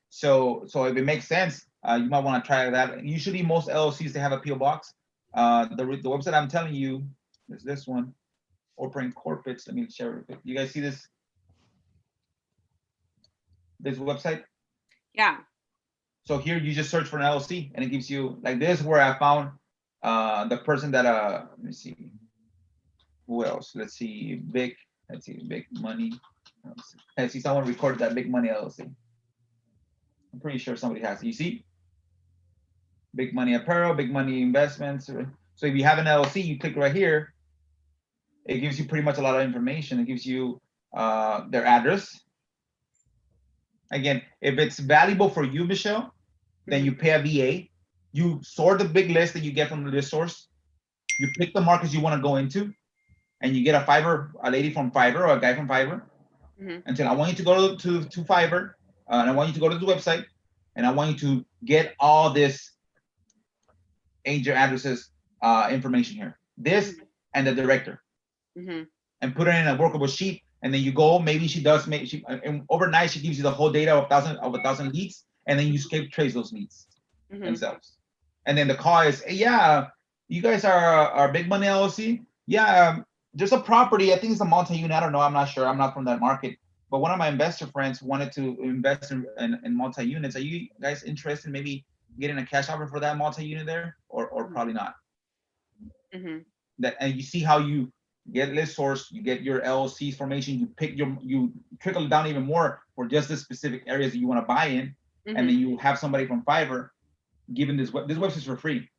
So if it makes sense, you might want to try that. Usually most LLCs, they have a PO box. The website I'm telling you is this one, Oprah Incorporates. Let me share it. You guys see this website?
Yeah.
So here you just search for an LLC and it gives you, like, this is where I found the person that let me see who else. Let's see, Big Money. I see someone recorded that Big Money LLC. I'm pretty sure somebody has it. You see, Big Money Apparel, Big Money Investments. So if you have an LLC, you click right here. It gives you pretty much a lot of information. It gives you their address. Again, if it's valuable for you, Michelle, then you pay a VA. You sort the big list that you get from the list source. You pick the markets you want to go into, and you get a lady from Fiverr or a guy from Fiverr.
Mm-hmm.
And say, I want you to go to Fiverr, and I want you to go to the website, and I want you to get all this agent addresses information here. This and the director.
Mm-hmm.
And put it in a workable sheet. And then you go, maybe and overnight she gives you the whole data of 1,000 leads, and then you skip trace those leads themselves. And then the call is, hey, yeah, you guys are Big Money LLC. Yeah, there's a property. I think it's a multi-unit. I don't know. I'm not sure. I'm not from that market. But one of my investor friends wanted to invest in multi-units. Are you guys interested in maybe getting a cash offer for that multi-unit there, or probably not?
Mm-hmm.
And you see how you get list source, you get your LLC's formation, you trickle down even more for just the specific areas that you want to buy in, and then you have somebody from Fiverr giving this website's for free.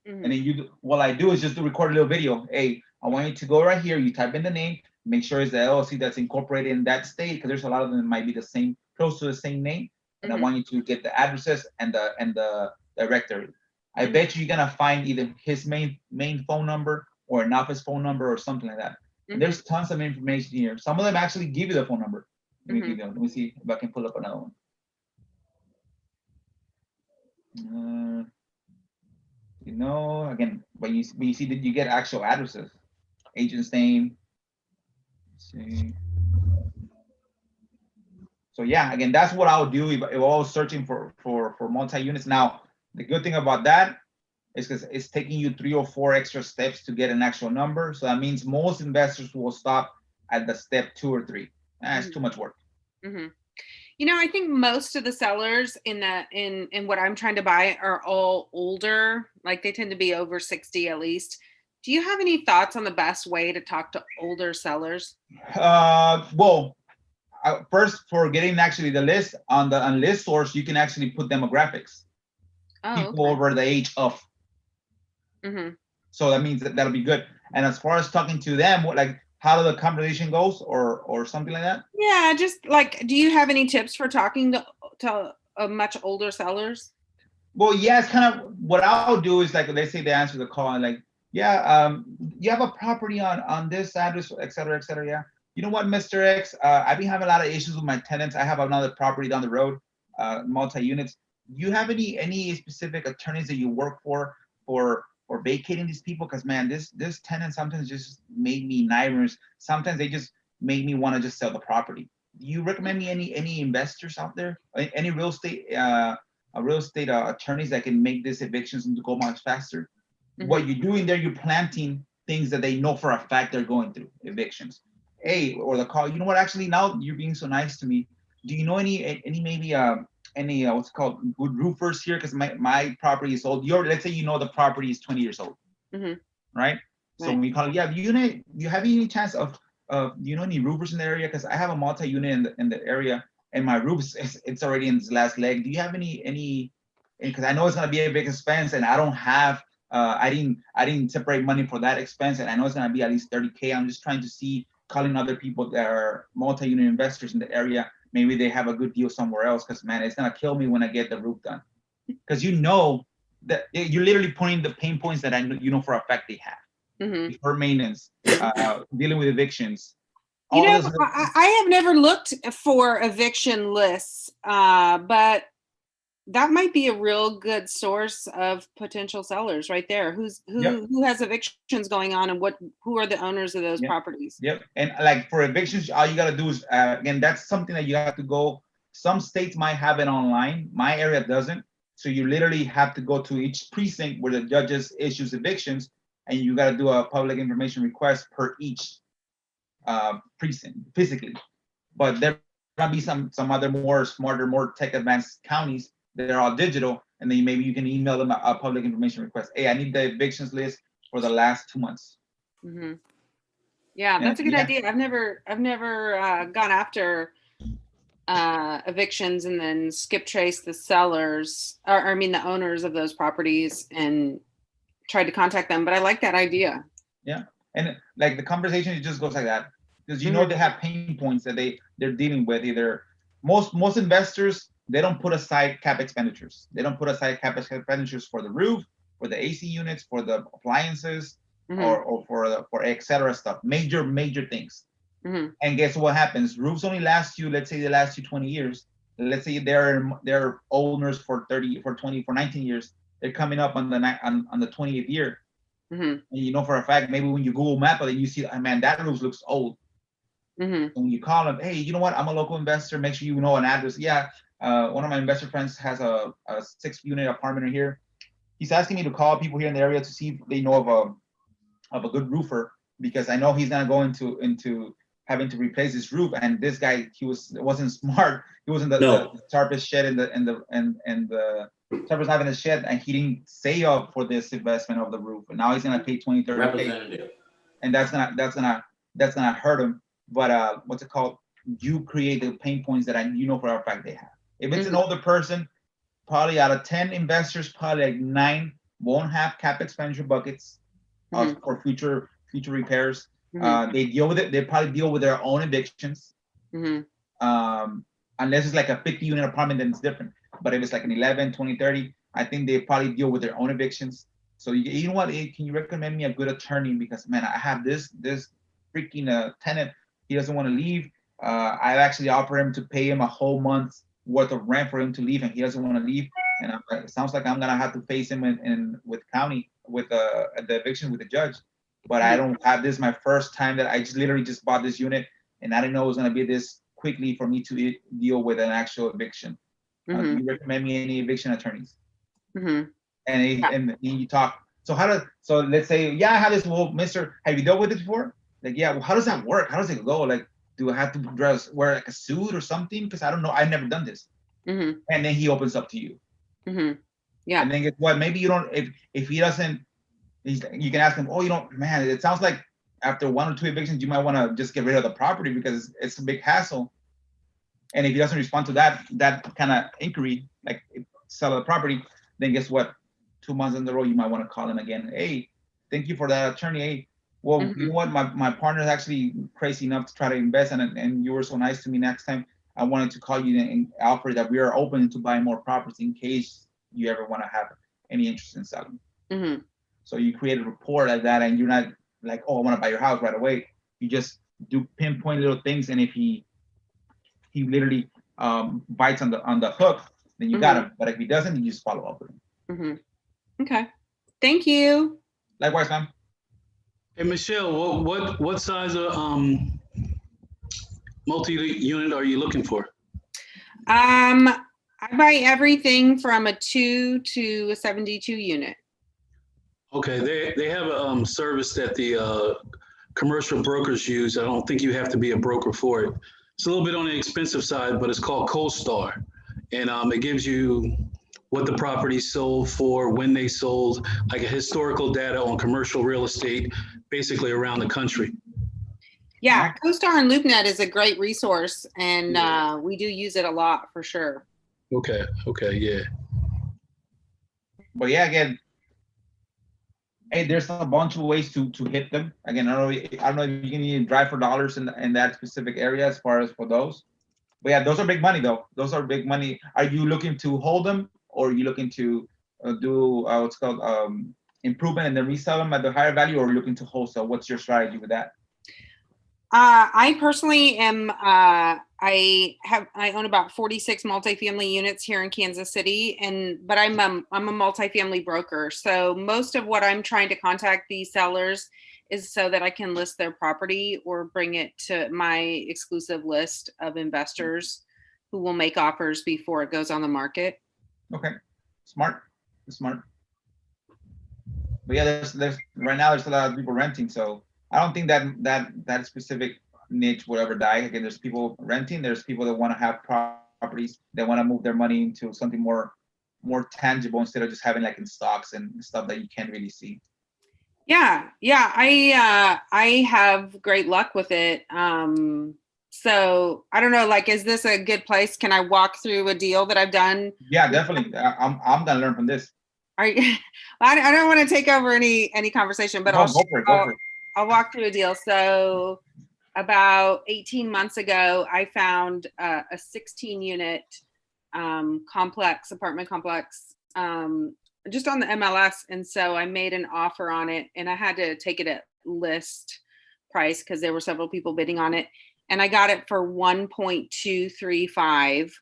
And then what I do is just to record a little video. Hey, I want you to go right here, you type in the name, make sure it's the LLC that's incorporated in that state, because there's a lot of them that might be the same, close to the same name. And I want you to get the addresses and the directory. I bet you're gonna find either his main phone number or an office phone number or something like that. And there's tons of information here. Some of them actually give you the phone number. Let me see if I can pull up another one. Again, when you see that you get actual addresses, agent's name. Let's see. So yeah, again, that's what I'll do if I was searching for multi-units. Now, the good thing about that is because it's taking you 3 or 4 extra steps to get an actual number. So that means most investors will stop at the step 2 or 3. That's too much work.
I think most of the sellers in what I'm trying to buy are all older. Like they tend to be over 60 at least. Do you have any thoughts on the best way to talk to older sellers?
Well, first, for getting actually the list on list source, you can actually put demographics. People over the age of. So that means that'll be good. And as far as talking to them, how the conversation goes, or something like that.
Yeah, just like, do you have any tips for talking to much older sellers?
Well, yeah, it's kind of what I'll do is let's say they answer the call and you have a property on this address, et cetera, et cetera. Yeah. You know what, Mr. X, I've been having a lot of issues with my tenants. I have another property down the road, multi-units. you have any specific attorneys that you work for vacating these people? Because man, this tenant sometimes just made me nightmares. Sometimes they just make me want to just sell the property. Do you recommend me any investors out there? Any real estate attorneys that can make these evictions and to go much faster? What you're doing there, you're planting things that they know for a fact they're going through, evictions. Hey, or the call, you know what? Actually, now you're being so nice to me. Do you know any maybe any what's it called, good roofers here? Because my property is old. Let's say you know the property is 20 years old, right? So when we call it, yeah, do you have any chance of do you know any roofers in the area? Because I have a multi-unit in the area, and my roof it's already in its last leg. Do you have any? Because I know it's gonna be a big expense, and I don't have. I didn't separate money for that expense, and I know it's gonna be at least 30K. I'm just trying to see, calling other people that are multi-unit investors in the area. Maybe they have a good deal somewhere else. Because man, it's gonna kill me when I get the roof done. Because you know that you're literally pointing the pain points that I know, you know for a fact they have. For maintenance, dealing with evictions.
You know, I have never looked for eviction lists, but that might be a real good source of potential sellers right there. Who has evictions going on, and who are the owners of those properties?
Yep. And like for evictions, all you gotta do is again, that's something that you have to go. Some states might have it online. My area doesn't. So you literally have to go to each precinct where the judges issues evictions, and you got to do a public information request per each precinct physically. But there might be some other more smarter, more tech advanced counties that are all digital, and then maybe you can email them a public information request. Hey, I need the evictions list for the last 2 months.
Yeah, that's a good idea. I've never gone after evictions and then skip trace the sellers, or I mean the owners of those properties, and tried to contact them. But I like that idea.
Yeah, and like the conversation, it just goes like that, because you know they have pain points that they're dealing with. Either most investors, they don't put aside cap expenditures. They don't put aside cap expenditures for the roof, for the AC units, for the appliances, or for etc. stuff. Major things. And guess what happens? Roofs only last you, let's say they last you 20 years. Let's say they're owners for 19 years. They're coming up on the 20th year. And you know for a fact, maybe when you Google map it, you see, oh, man, that roof looks old. And when you call them, hey, you know what? I'm a local investor. Make sure you know an address. Yeah, one of my investor friends has a 6-unit apartment here. He's asking me to call people here in the area to see if they know of a good roofer, because I know he's gonna go into having to replace his roof. And this guy, wasn't smart. He wasn't the sharpest shed in the sharpest knife in the shed, and he didn't save up for this investment of the roof. And now he's gonna pay 20-30K, and that's gonna hurt him. But what's it called? You create the pain points that you know for a fact they have. If it's an older person, probably out of 10 investors, probably like 9 won't have cap expenditure buckets for future repairs. They deal with it. They probably deal with their own evictions. Unless it's like a 50-unit apartment, then it's different. But if it's like an 11, 20, 30, I think they probably deal with their own evictions. So you know what? Can you recommend me a good attorney? Because man, I have this freaking tenant. He doesn't want to leave. I actually offered him to pay him a whole month's worth of rent for him to leave, and he doesn't want to leave. And it sounds like I'm gonna have to face him with county with the eviction with the judge. But I don't have this. My first time that I literally just bought this unit, and I didn't know it was gonna be this quickly for me to deal with an actual eviction. Do you recommend me any eviction attorneys? And you talk. So let's say, yeah, I have this. Well, Mister, have you dealt with it before? Like, yeah. Well, how does that work? How does it go? Like, do I have to wear like a suit or something? Because I don't know. I've never done this. And then he opens up to you.
Yeah.
And then guess what? Maybe you don't. If he doesn't, you can ask him. Oh, you don't, man. It sounds like after 1 or 2 evictions, you might want to just get rid of the property because it's a big hassle. And if he doesn't respond to that kind of inquiry, like sell the property, then guess what? 2 months in the row, you might want to call him again. Hey, thank you for that, attorney. Hey, well, you know what? My partner is actually crazy enough to try to invest, and you were so nice to me. Next time, I wanted to call you and offer that we are open to buy more properties in case you ever want to have any interest in selling. So you create a rapport like that, and you're not like, oh, I want to buy your house right away. You just do pinpoint little things, and if he literally bites on the hook, then you got him. But if he doesn't, you just follow up with him.
Okay. Thank you.
Likewise, man.
Hey, Michelle, what size of multi-unit are you looking for?
I buy everything from a 2 to a 72 unit.
Okay, they have a service that the commercial brokers use. I don't think you have to be a broker for it. It's a little bit on the expensive side, but it's called CoStar. And it gives you what the property sold for, when they sold, like a historical data on commercial real estate, basically around the country.
Yeah, CoStar and LoopNet is a great resource, and we do use it a lot for sure.
Okay, yeah.
But yeah, again, hey, there's a bunch of ways to hit them. Again, I don't know if you can even drive for dollars in that specific area as far as for those. But yeah, those are big money though. Those are big money. Are you looking to hold them, or are you looking to do what's called improvement and then resell them at the higher value, or are you looking to wholesale? What's your strategy with that?
I personally am, I own about 46 multifamily units here in Kansas City, but I'm a multifamily broker. So most of what I'm trying to contact these sellers is so that I can list their property or bring it to my exclusive list of investors who will make offers before it goes on the market.
Okay, smart. But yeah, there's right now there's a lot of people renting, so I don't think that specific niche will ever die. Again, there's people renting. There's people that want to have properties. They want to move their money into something more tangible instead of just having like in stocks and stuff that you can't really see.
Yeah. I have great luck with it. So I don't know, like, is this a good place? Can I walk through a deal that I've done?
Yeah, definitely. I'm gonna learn from this.
Are you, I don't want to take over any conversation, but
No, go for it.
I'll walk through a deal. So about 18 months ago, I found a 16-unit apartment complex, just on the MLS. And so I made an offer on it, and I had to take it at list price because there were several people bidding on it. And I got it for 1.235.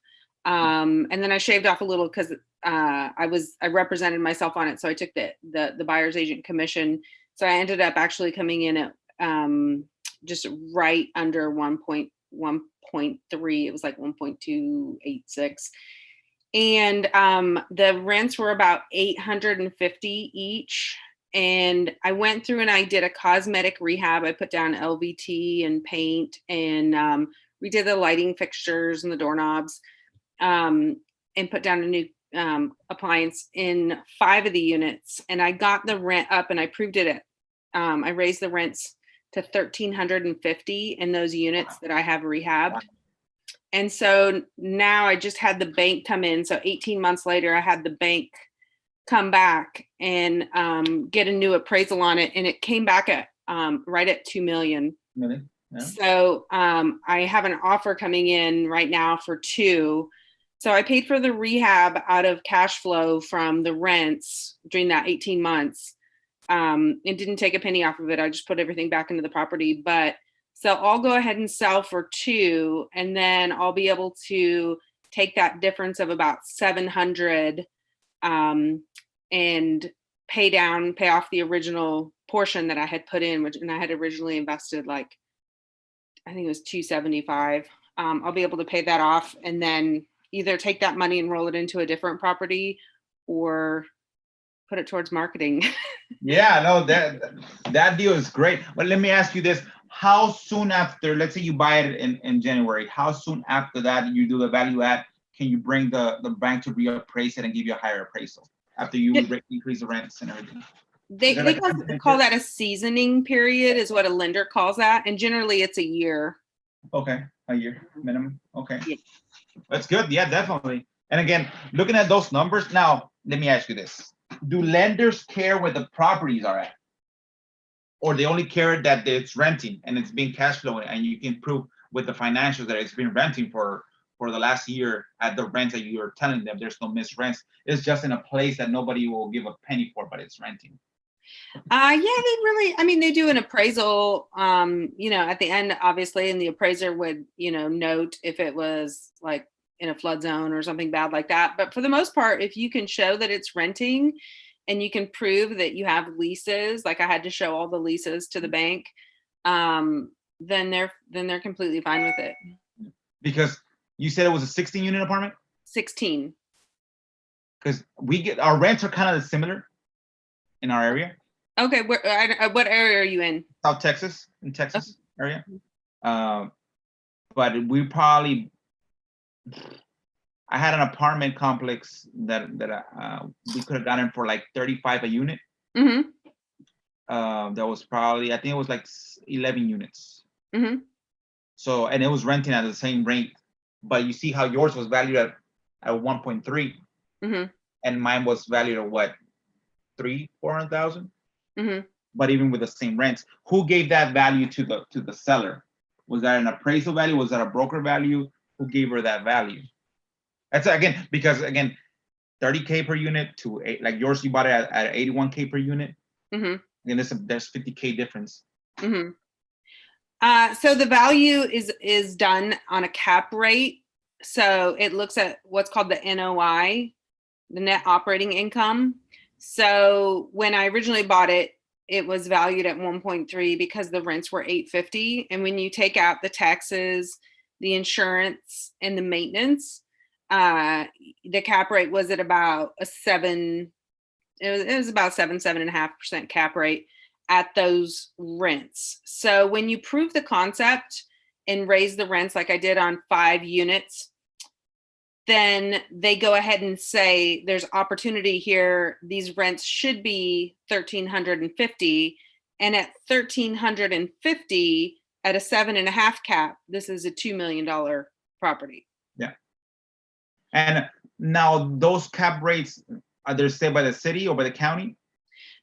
And then I shaved off a little because I represented myself on it. So I took the buyer's agent commission. So I ended up actually coming in at just right under 1.3. It was like 1.286. And the rents were about $850 each. And I went through and I did a cosmetic rehab. I put down LVT and paint, and redid the lighting fixtures and the doorknobs, and put down a new appliance in 5 of the units. And I got the rent up, and I proved it I raised the rents to $1,350 in those units that I have rehabbed. And so now I just had the bank come in. So 18 months later, I had the bank come back and get a new appraisal on it. And it came back at right at $2 million.
Yeah.
So I have an offer coming in right now for 2. So I paid for the rehab out of cash flow from the rents during that 18 months. And didn't take a penny off of it. I just put everything back into the property. But so I'll go ahead and sell for 2, and then I'll be able to take that difference of about $700 and pay off the original portion that I had put in, and I had originally invested like, I think it was $275. I'll be able to pay that off and then either take that money and roll it into a different property or put it towards marketing.
Yeah, no, that deal is great. But let me ask you this. How soon after, let's say you buy it in January, how soon after that you do the value add, can you bring the bank to reappraise it and give you a higher appraisal after you increase the rents and everything?
They call that a seasoning period is what a lender calls that. And generally it's a year.
Okay, a year minimum. Okay.
Yeah.
That's good. Yeah, definitely. And again, looking at those numbers, now, let me ask you this. Do lenders care where the properties are at? Or they only care that it's renting and it's being cash flowing, and you can prove with the financials that it's been renting for the last year at the rent that you're telling them there's no missed rents. It's just in a place that nobody will give a penny for, but it's renting.
Yeah, they do an appraisal, at the end, obviously, and the appraiser would, note if it was like, in a flood zone or something bad like that. But for the most part, if you can show that it's renting and you can prove that you have leases, like I had to show all the leases to the bank, then they're completely fine with it.
Because you said it was a 16 unit apartment?
16.
Because our rents are kind of similar in our area.
Okay, what area are you in?
South Texas, in Texas area. But we probably, I had an apartment complex that we could have gotten for like 35 a unit.
Mm-hmm.
That was probably, I think it was like 11 units.
Mm-hmm.
So, and it was renting at the same rate, but you see how yours was valued at 1.3,
mm-hmm.
and mine was valued at what, 400,000.
Mm-hmm.
But even with the same rents, who gave that value to the seller? Was that an appraisal value? Was that a broker value? Who gave her that value? That's again, because again, 30K per unit to like yours, you bought it at 81K per unit.
Mm-hmm.
And there's 50K difference.
Mm-hmm. So the value is done on a cap rate. So it looks at what's called the NOI, the net operating income. So when I originally bought it, it was valued at 1.3 because the rents were $850. And when you take out the taxes, the insurance, and the maintenance, the cap rate was at about a 7. It was about 7.5% cap rate at those rents. So when you prove the concept and raise the rents like I did on 5 units, then they go ahead and say there's opportunity here. These rents should be $1,350, and at $1,350 at a 7.5 cap, this is a $2 million property.
Yeah. And now those cap rates, are they set by the city or by the county?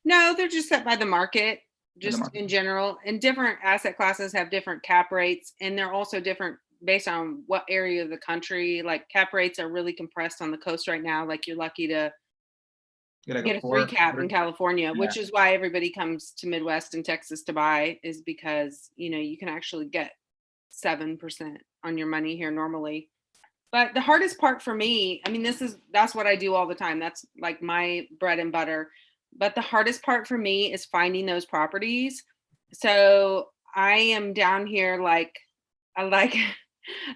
No, they're just set by the market, just in general. And different asset classes have different cap rates, and they're also different based on what area of the country. Like cap rates are really compressed on the coast right now. Like you're lucky to get a 3 cap in California, which is why everybody comes to Midwest and Texas to buy, is because, you know, you can actually get 7% on your money here normally. But the hardest part for me, I mean, that's what I do all the time. That's like my bread and butter. But the hardest part for me is finding those properties. So I am down here like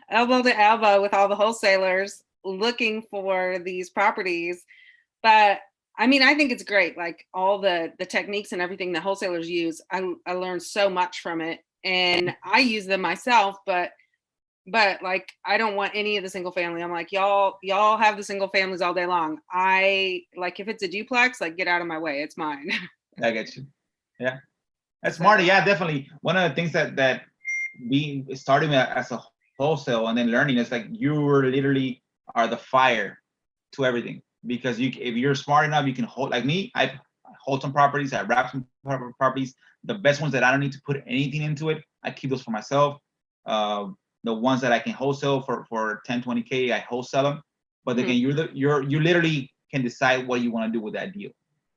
elbow to elbow with all the wholesalers looking for these properties. But I mean, I think it's great. Like all the techniques and everything the wholesalers use, I learned so much from it, and I use them myself. But like, I don't want any of the single family. I'm like, y'all have the single families all day long. I like, if it's a duplex, like, get out of my way. It's mine.
I get you. Yeah, that's smart. Yeah, definitely. One of the things that we starting as a wholesale and then learning is like you literally are the fire to everything, because if you're smart enough, you can hold, like me, I hold some properties, I wrap some properties. The best ones that I don't need to put anything into it, I keep those for myself. The ones that I can wholesale for 10, 20K, I wholesale them. But again, you literally can decide what you want to do with that deal.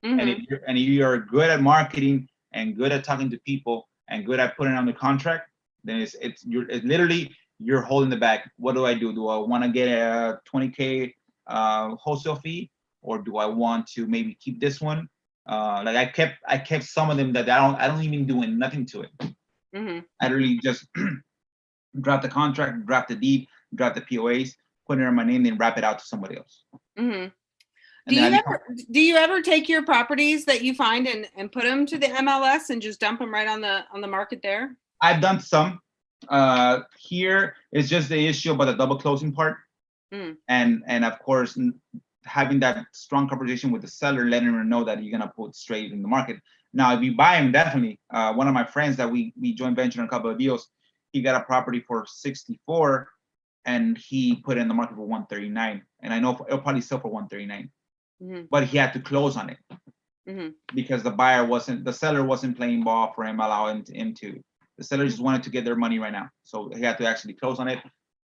Mm-hmm. And if you're good at marketing and good at talking to people and good at putting on the contract, then it's literally you're holding the bag. What do I do? Do I want to get a 20K wholesale fee, or do I want to maybe keep this one? Like I kept some of them that I don't even do nothing to it. Mm-hmm. I really just drop the contract, drop the deed, drop the POAs, put it on my name, then wrap it out to somebody else.
Mm-hmm. Do you ever take your properties that you find and put them to the MLS and just dump them right on the market there?
I've done some. Here it's just the issue about the double closing part, and of course having that strong conversation with the seller, letting her know that you're gonna put straight in the market. Now, if you buy them, definitely. One of my friends that we joint ventured on a couple of deals, he got a property for 64, and he put it in the market for 139. And I know it'll probably sell for 139, but he had to close on it because the seller wasn't playing ball for him, allowing him to. The seller just wanted to get their money right now, so he had to actually close on it.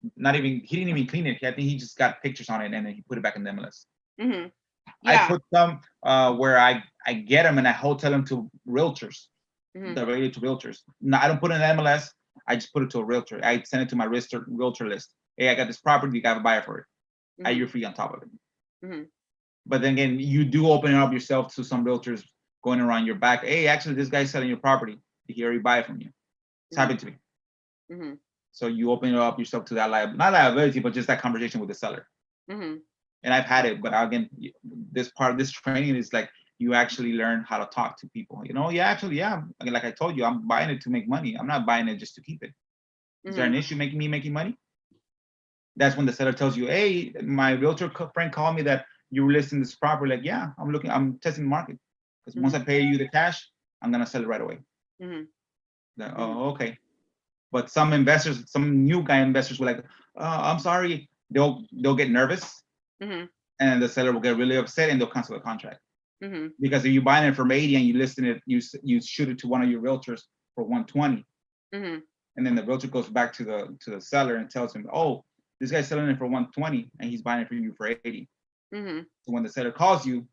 He didn't even clean it. I think he just got pictures on it and then he put it back in the MLS. Yeah. I put some where I get them and I wholesale them to realtors, directly to realtors. No, I don't put it in the MLS. I just put it to a realtor. I send it to my realtor list. hey, I got this property, you got to buy it for it. At your fee on top of it. But then again, you do open up yourself to some realtors going around your back. Hey, actually, this guy's selling your property. He already buy it from you. It's happened to me. So you open up yourself to that not liability, but just that conversation with the seller. And I've had it, but again, this part of this training is like you actually learn how to talk to people. You know, yeah. Again, like I told you, I'm buying it to make money. I'm not buying it just to keep it. Is there an issue making money? That's when the seller tells you, hey, my realtor friend called me that you were listing this property. Like, yeah, I'm testing the market. Because once I pay you the cash, I'm going to sell it right away. Like, oh, okay. But some investors, some new guy investors were like, I'm sorry. They'll get nervous. And the seller will get really upset and they'll cancel the contract. Because if you're buying it from 80 and you listing it, you shoot it to one of your realtors for 120. And then the realtor goes back to the seller and tells him, oh, this guy's selling it for 120 and he's buying it from you for 80. So when the seller calls you,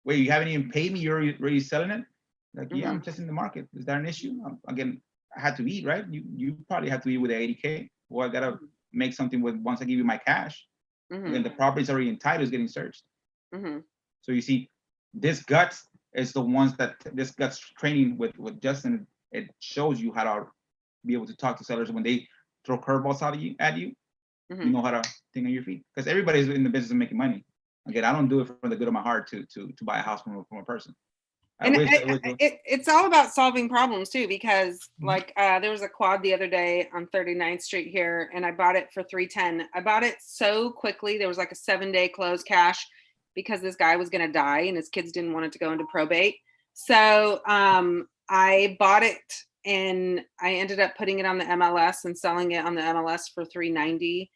wait, you haven't even paid me, you're already selling it? Like, yeah, I'm testing the market. Is that an issue? Again, I had to eat, right? You probably have to eat with the 80K. Well, I gotta make something with once I give you my cash. Again, the property's already entitled, is getting searched. So you see, this guts is the ones that this guts training with Justin, it shows you how to be able to talk to sellers when they throw curveballs at you. You know how to think on your feet, because everybody's in the business of making money. Again, I don't do it for the good of my heart to buy a house from a person.
And it's all about solving problems too, because like there was a quad the other day on 39th Street here, and I bought it for $310. I bought it so quickly. There was like a 7-day close cash because this guy was going to die and his kids didn't want it to go into probate. So I bought it and I ended up putting it on the MLS and selling it on the MLS for $390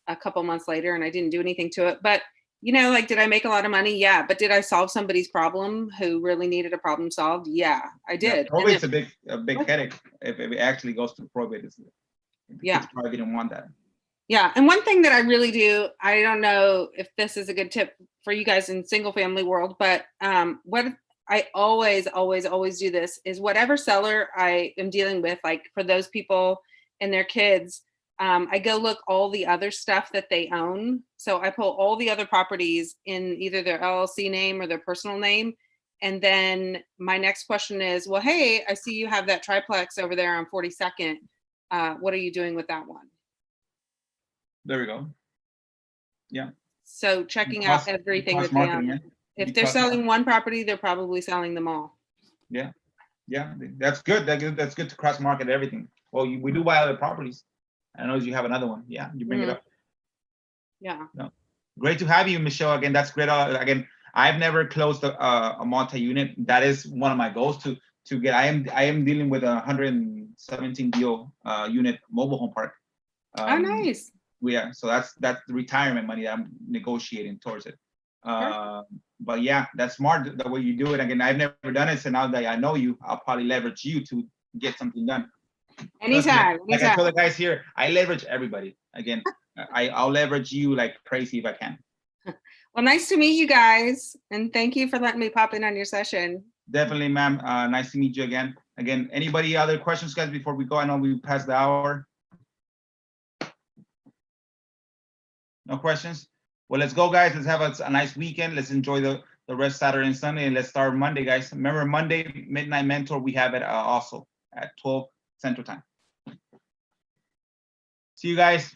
a couple months later, and I didn't do anything to it. But you know, like, did I make a lot of money? Yeah. But did I solve somebody's problem who really needed a problem solved? Yeah, I did.
Yeah, probate's a big headache if it actually goes to probate.
Yeah,
probably didn't want that.
Yeah, and one thing that I really do, I don't know if this is a good tip for you guys in single family world, but what I always do this is whatever seller I am dealing with, like for those people and their kids, I go look all the other stuff that they own. So I pull all the other properties in either their LLC name or their personal name. And then my next question is, well, hey, I see you have that triplex over there on 42nd. What are you doing with that one?
There we go. Yeah.
So checking out everything that they own. If they're selling one property, they're probably selling them all.
Yeah. Yeah, that's good. That's good to cross market everything. Well, we do buy other properties. I know you have another one. Yeah, you bring it up.
Yeah.
No. Great to have you, Michelle. Again, that's great. Again, I've never closed a multi-unit. That is one of my goals to get. I am dealing with a 117 deal unit mobile home park.
Oh, nice.
Yeah, so that's the retirement money that I'm negotiating towards it. But yeah, that's smart the way you do it. Again, I've never done it, so now that I know you, I'll probably leverage you to get something done.
Anytime.
Like I tell the guys here, I leverage everybody. Again, I'll leverage you like crazy if I can.
Well, nice to meet you guys, and thank you for letting me pop in on your session.
Definitely, ma'am. Nice to meet you again. Again, anybody other questions, guys, before we go? I know we passed the hour. No questions? Well, let's go, guys. Let's have a nice weekend. Let's enjoy the rest Saturday and Sunday, and let's start Monday, guys. Remember, Monday, Midnight Mentor, we have it also at 12 Central Time. See you guys.